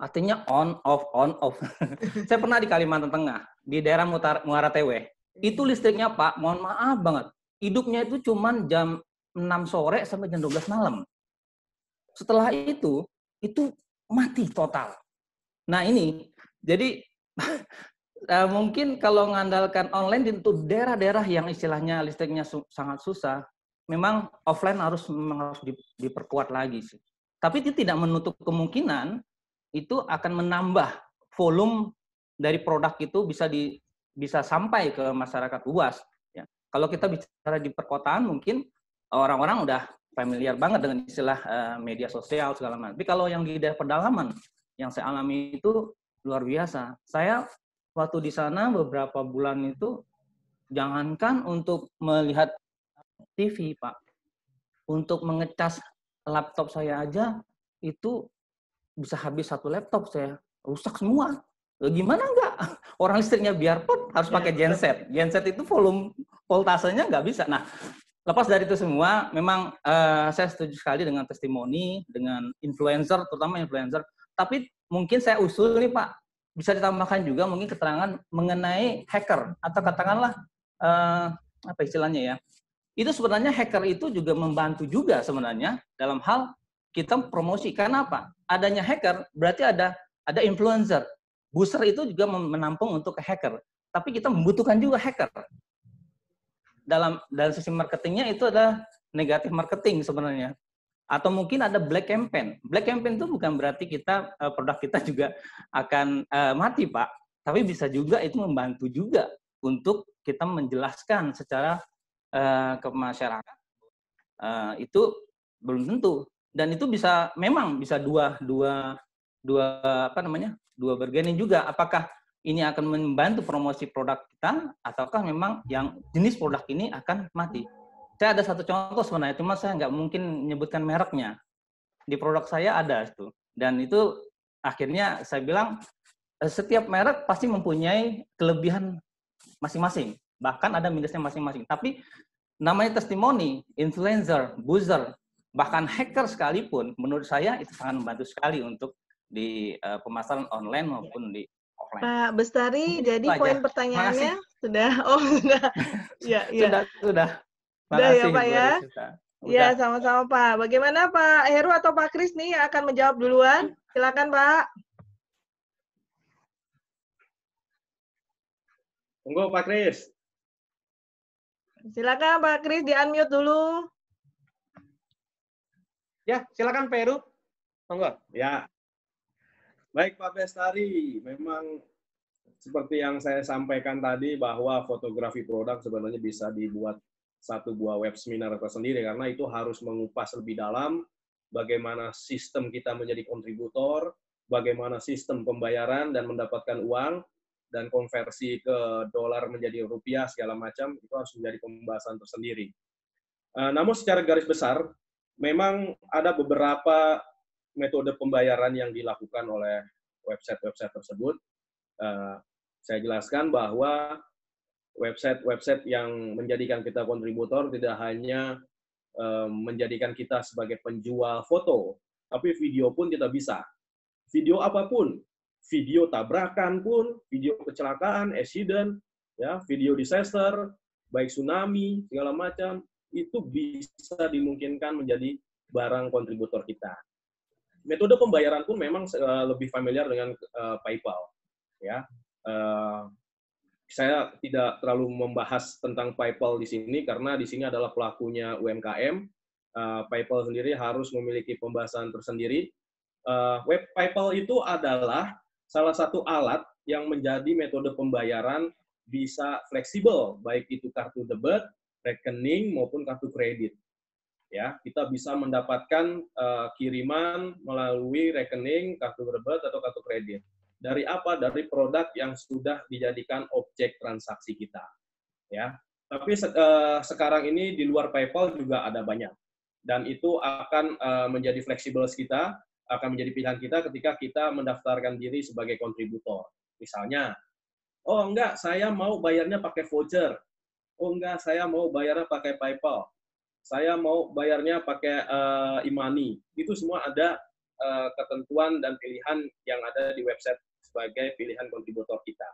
artinya on off. Saya pernah di Kalimantan Tengah, di daerah Muara Tewe, itu listriknya Pak, mohon maaf banget, hidupnya itu cuman jam 6 sore sampai jam 12 malam. Setelah itu mati total. Nah ini, jadi mungkin kalau mengandalkan online untuk daerah-daerah yang istilahnya listriknya sangat susah, memang offline harus diperkuat lagi sih. Tapi itu tidak menutup kemungkinan itu akan menambah volume dari produk itu bisa sampai ke masyarakat luas. Ya. Kalau kita bicara di perkotaan mungkin orang-orang udah familiar banget dengan istilah media sosial segala macam. Tapi kalau yang di daerah pedalaman yang saya alami itu luar biasa. Saya waktu di sana beberapa bulan itu, jangankan untuk melihat TV, Pak. Untuk mengecas laptop saya aja, itu bisa habis 1 laptop saya. Rusak semua. Gimana enggak? Orang listriknya biarpun harus pakai genset. Genset itu volume voltasenya nggak bisa. Nah, lepas dari itu semua, memang saya setuju sekali dengan testimoni, dengan influencer, terutama influencer. Tapi mungkin saya usul nih, Pak, bisa ditambahkan juga mungkin keterangan mengenai hacker atau katakanlah apa istilahnya ya? Itu sebenarnya hacker itu juga membantu juga sebenarnya dalam hal kita promosi. Karena apa? Adanya hacker berarti ada influencer. Booster itu juga menampung untuk hacker. Tapi kita membutuhkan juga hacker. Dalam sisi marketingnya itu adalah negatif marketing sebenarnya. Atau mungkin ada black campaign. Black campaign itu bukan berarti kita produk kita juga akan mati, Pak. Tapi bisa juga itu membantu juga untuk kita menjelaskan secara ke masyarakat. Itu belum tentu. Dan itu bisa memang bisa dua bergening juga. Apakah ini akan membantu promosi produk kita ataukah memang yang jenis produk ini akan mati? Saya ada satu contoh sebenarnya, cuma saya nggak mungkin menyebutkan mereknya. Di produk saya ada itu. Dan itu akhirnya saya bilang, setiap merek pasti mempunyai kelebihan masing-masing. Bahkan ada minusnya masing-masing. Tapi namanya testimoni, influencer, buzzer, bahkan hacker sekalipun, menurut saya itu sangat membantu sekali untuk di pemasaran online maupun di offline. Pak Bestari, jadi poin pertanyaannya sudah, sudah. Ya. Sudah. Udah ya Pak ya? Iya, sama-sama Pak. Bagaimana Pak Heru atau Pak Kris nih yang akan menjawab duluan? Silakan Pak. Tunggu Pak Kris. Silakan Pak Kris, di-unmute dulu. Ya, silakan Pak Heru. Monggo. Ya. Baik Pak Bestari, memang seperti yang saya sampaikan tadi bahwa fotografi produk sebenarnya bisa dibuat satu buah web seminar tersendiri karena itu harus mengupas lebih dalam bagaimana sistem kita menjadi kontributor, bagaimana sistem pembayaran dan mendapatkan uang dan konversi ke dolar menjadi rupiah segala macam itu harus menjadi pembahasan tersendiri. Namun secara garis besar memang ada beberapa metode pembayaran yang dilakukan oleh website-website tersebut. Saya jelaskan bahwa website-website yang menjadikan kita kontributor tidak hanya menjadikan kita sebagai penjual foto, tapi video pun kita bisa. Video apapun, video tabrakan pun, video kecelakaan, accident, ya, video disaster, baik tsunami, segala macam, itu bisa dimungkinkan menjadi barang kontributor kita. Metode pembayaran pun memang lebih familiar dengan PayPal, ya. Saya tidak terlalu membahas tentang PayPal di sini karena di sini adalah pelakunya UMKM. PayPal sendiri harus memiliki pembahasan tersendiri. Web PayPal itu adalah salah satu alat yang menjadi metode pembayaran bisa fleksibel, baik itu kartu debit, rekening maupun kartu kredit. Ya, kita bisa mendapatkan kiriman melalui rekening, kartu debit atau kartu kredit. Dari apa? Dari produk yang sudah dijadikan objek transaksi kita. Ya, tapi sekarang ini di luar PayPal juga ada banyak. Dan itu akan menjadi fleksibel kita, akan menjadi pilihan kita ketika kita mendaftarkan diri sebagai kontributor. Misalnya, oh enggak, saya mau bayarnya pakai voucher. Oh enggak, saya mau bayarnya pakai PayPal. Saya mau bayarnya pakai e-money. Itu semua ada ketentuan dan pilihan yang ada di website sebagai pilihan kontributor kita.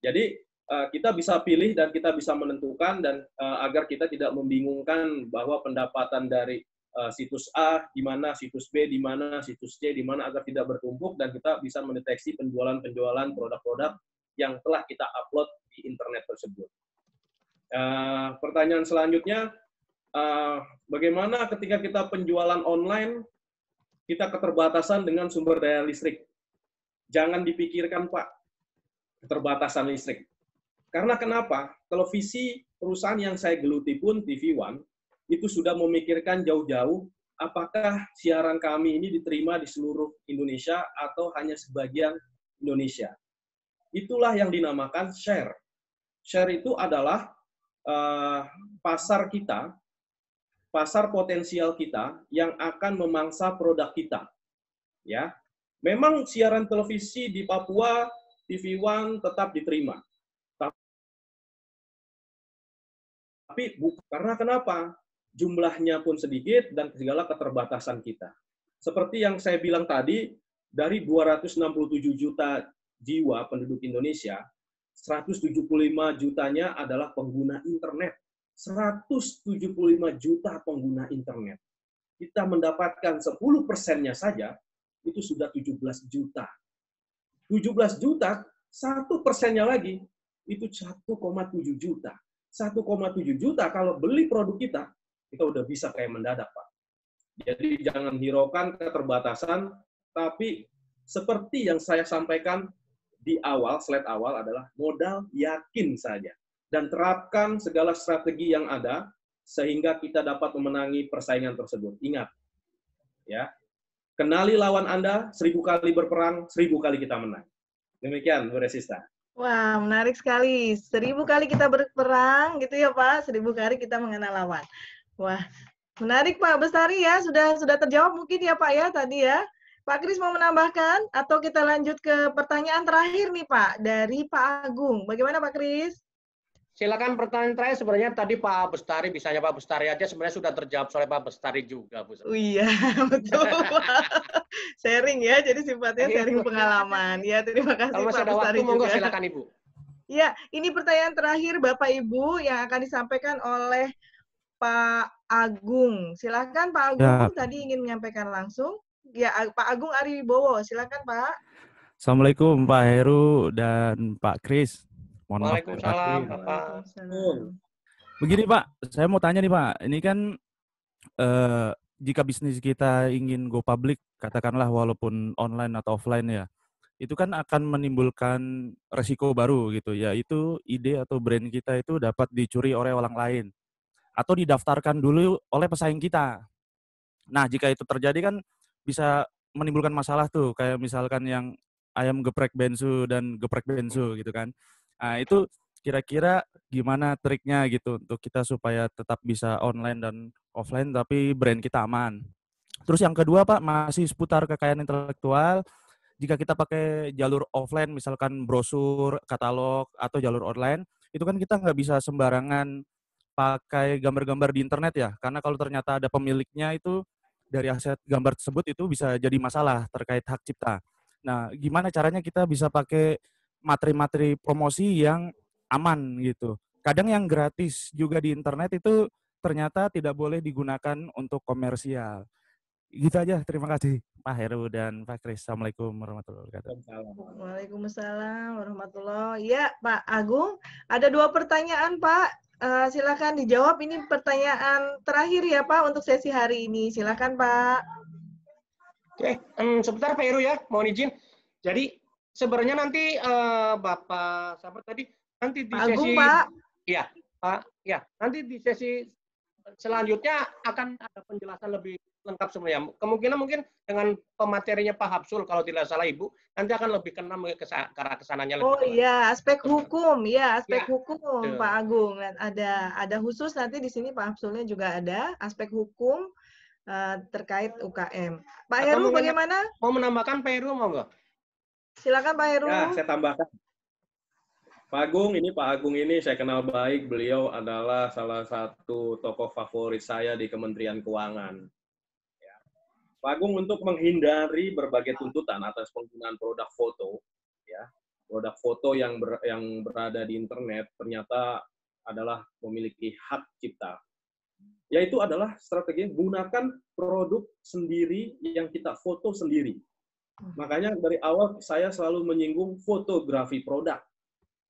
Jadi kita bisa pilih dan kita bisa menentukan dan agar kita tidak membingungkan bahwa pendapatan dari situs A di mana, situs B di mana, situs C di mana agar tidak bertumpuk dan kita bisa mendeteksi penjualan-penjualan produk-produk yang telah kita upload di internet tersebut. Pertanyaan selanjutnya, bagaimana ketika kita penjualan online kita keterbatasan dengan sumber daya listrik? Jangan dipikirkan, Pak, keterbatasan listrik. Karena kenapa? Televisi perusahaan yang saya geluti pun, TV One, itu sudah memikirkan jauh-jauh apakah siaran kami ini diterima di seluruh Indonesia atau hanya sebagian Indonesia. Itulah yang dinamakan share. Share itu adalah pasar kita, pasar potensial kita yang akan memangsa produk kita. Ya. Memang siaran televisi di Papua, TV One tetap diterima. Tapi karena kenapa? Jumlahnya pun sedikit dan segala keterbatasan kita. Seperti yang saya bilang tadi, dari 267 juta jiwa penduduk Indonesia, 175 jutanya adalah pengguna internet. 175 juta pengguna internet. Kita mendapatkan 10%-nya saja, itu sudah 17 juta. 17 juta, 1%-nya lagi, itu 1,7 juta. 1,7 juta kalau beli produk kita udah bisa kayak mendadak, Pak. Jadi jangan hiraukan keterbatasan, tapi seperti yang saya sampaikan di awal, slide awal adalah modal yakin saja. Dan terapkan segala strategi yang ada, sehingga kita dapat memenangi persaingan tersebut. Ingat, ya, kenali lawan Anda, 1000 kali berperang, 1000 kali kita menang. Demikian, Bu Resista. Wah, menarik sekali. 1000 kali kita berperang, gitu ya Pak. 1000 kali kita mengenal lawan. Wah, menarik Pak Bestari ya. Sudah terjawab mungkin ya Pak ya tadi ya. Pak Kris mau menambahkan atau kita lanjut ke pertanyaan terakhir nih Pak dari Pak Agung. Bagaimana Pak Kris? Silakan pertanyaan terakhir. Sebenarnya tadi Pak Bestari, bisanya Pak Bestari aja sebenarnya sudah terjawab oleh Pak Bestari juga, Bu. Oh iya, betul Pak. Sharing ya, jadi sifatnya sharing pengalaman. Ya, terima kasih Kalau masih Pak ada Bestari waktu, monggo juga. silakan Ibu. Ya, ini pertanyaan terakhir Bapak Ibu yang akan disampaikan oleh Pak Agung. Silakan Pak Agung, tadi ingin menyampaikan langsung. Ya, Pak Agung Ariwibowo, silakan Pak. Assalamualaikum Pak Heru dan Pak Kris. Mohon maaf. Waalaikumsalam, Bapak. Begini Pak, saya mau tanya nih Pak, ini kan jika bisnis kita ingin go public, katakanlah walaupun online atau offline ya, itu kan akan menimbulkan resiko baru gitu, yaitu ide atau brand kita itu dapat dicuri oleh orang lain atau didaftarkan dulu oleh pesaing kita. Nah, jika itu terjadi kan bisa menimbulkan masalah tuh, kayak misalkan yang ayam geprek bensu dan geprek bensu gitu kan. Nah, itu kira-kira gimana triknya gitu untuk kita supaya tetap bisa online dan offline tapi brand kita aman. Terus yang kedua Pak, masih seputar kekayaan intelektual. Jika kita pakai jalur offline, misalkan brosur, katalog, atau jalur online, itu kan kita nggak bisa sembarangan pakai gambar-gambar di internet ya. Karena kalau ternyata ada pemiliknya itu dari aset gambar tersebut itu bisa jadi masalah terkait hak cipta. Nah, gimana caranya kita bisa pakai materi-materi promosi yang aman gitu. Kadang yang gratis juga di internet itu ternyata tidak boleh digunakan untuk komersial. Gitu aja, terima kasih Pak Heru dan Pak Kris. Assalamualaikum warahmatullahi wabarakatuh. Waalaikumsalam warahmatullahi wabarakatuh. Ya, Pak Agung, ada 2 pertanyaan Pak. Silakan dijawab. Ini pertanyaan terakhir ya Pak untuk sesi hari ini. Silakan Pak. Oke, sebentar Pak Heru ya, mohon izin. Jadi sebenarnya nanti Bapak siapa tadi? Nanti di Pak sesi Agung, Pak. Iya, Pak. Ya, nanti di sesi selanjutnya akan ada penjelasan lebih lengkap sebenarnya. Kemungkinan mungkin dengan pematerinya Pak Hapsul kalau tidak salah Ibu, nanti akan lebih kena ke arah kesananya lebih. Oh iya, aspek hukum ya, aspek hukum betul. Pak Agung. Dan ada khusus nanti di sini Pak Hapsulnya juga ada aspek hukum terkait UKM. Pak Heru bagaimana? Mau menambahkan Pak Heru mau nggak? Silakan Pak Heru. Ya, saya tambahkan. Pak Agung ini saya kenal baik. Beliau adalah salah satu tokoh favorit saya di Kementerian Keuangan. Ya. Pak Agung untuk menghindari berbagai tuntutan atas penggunaan produk foto, ya, produk foto yang berada di internet ternyata adalah memiliki hak cipta. Yaitu adalah strategi gunakan produk sendiri yang kita foto sendiri. Makanya dari awal saya selalu menyinggung fotografi produk.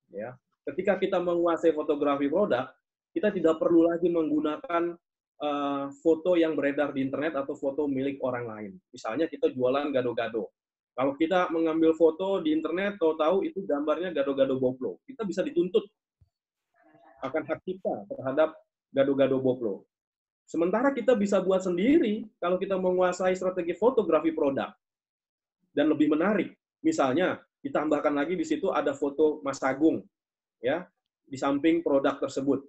Ya, ketika kita menguasai fotografi produk, kita tidak perlu lagi menggunakan foto yang beredar di internet atau foto milik orang lain. Misalnya kita jualan gado-gado. Kalau kita mengambil foto di internet, tahu-tahu itu gambarnya gado-gado boplo, kita bisa dituntut akan hak cipta terhadap gado-gado boplo. Sementara kita bisa buat sendiri kalau kita menguasai strategi fotografi produk. Dan lebih menarik, misalnya ditambahkan lagi di situ ada foto Mas Agung, ya, di samping produk tersebut.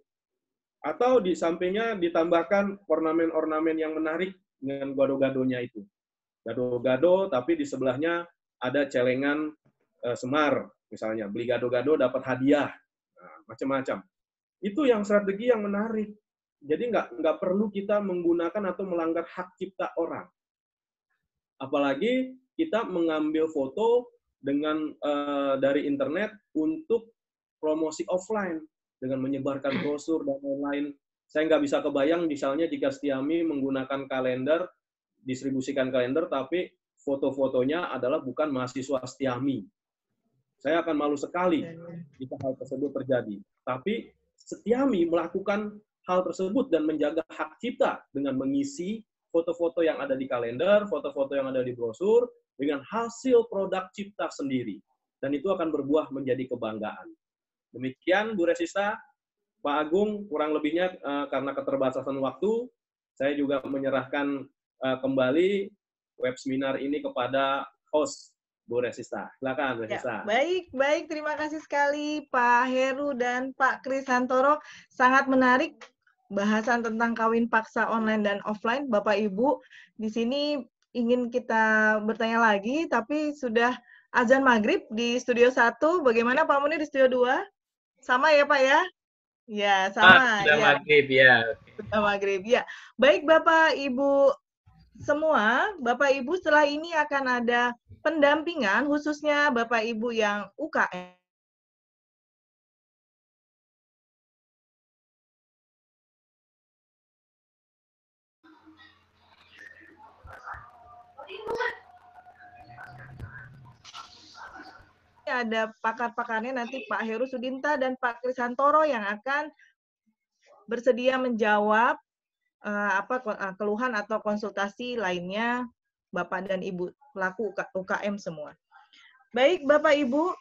Atau di sampingnya ditambahkan ornamen-ornamen yang menarik dengan gado-gadonya itu. Gado-gado, tapi di sebelahnya ada celengan Semar, misalnya. Beli gado-gado dapat hadiah, nah, macam-macam. Itu yang strategi yang menarik. Jadi nggak perlu kita menggunakan atau melanggar hak cipta orang. Apalagi kita mengambil foto dengan dari internet untuk promosi offline dengan menyebarkan brosur dan lain-lain. Saya nggak bisa kebayang misalnya jika Setiami menggunakan kalender, distribusikan kalender, tapi foto-fotonya adalah bukan mahasiswa Setiami. Saya akan malu sekali jika hal tersebut terjadi. Tapi Setiami melakukan hal tersebut dan menjaga hak cipta dengan mengisi foto-foto yang ada di kalender, foto-foto yang ada di brosur, dengan hasil produk cipta sendiri. Dan itu akan berbuah menjadi kebanggaan. Demikian Bu Resista, Pak Agung, kurang lebihnya karena keterbatasan waktu, saya juga menyerahkan kembali web seminar ini kepada host Bu Resista. Silakan Bu Resista. Ya, baik. Terima kasih sekali Pak Heru dan Pak Krisantoro. Sangat menarik bahasan tentang kawin paksa online dan offline. Bapak Ibu, di sini ingin kita bertanya lagi, tapi sudah azan maghrib di studio 1. Bagaimana Pak Munir di studio 2? Sama ya Pak ya? Ya, sama. Sudah ya. maghrib ya. Sudah maghrib ya. Baik Bapak Ibu semua, Bapak Ibu setelah ini akan ada pendampingan khususnya Bapak Ibu yang UKM. Ada pakar-pakarnya nanti Pak Heru Sudinta dan Pak Krisantoro yang akan bersedia menjawab keluhan atau konsultasi lainnya Bapak dan Ibu pelaku UKM semua. Baik Bapak Ibu,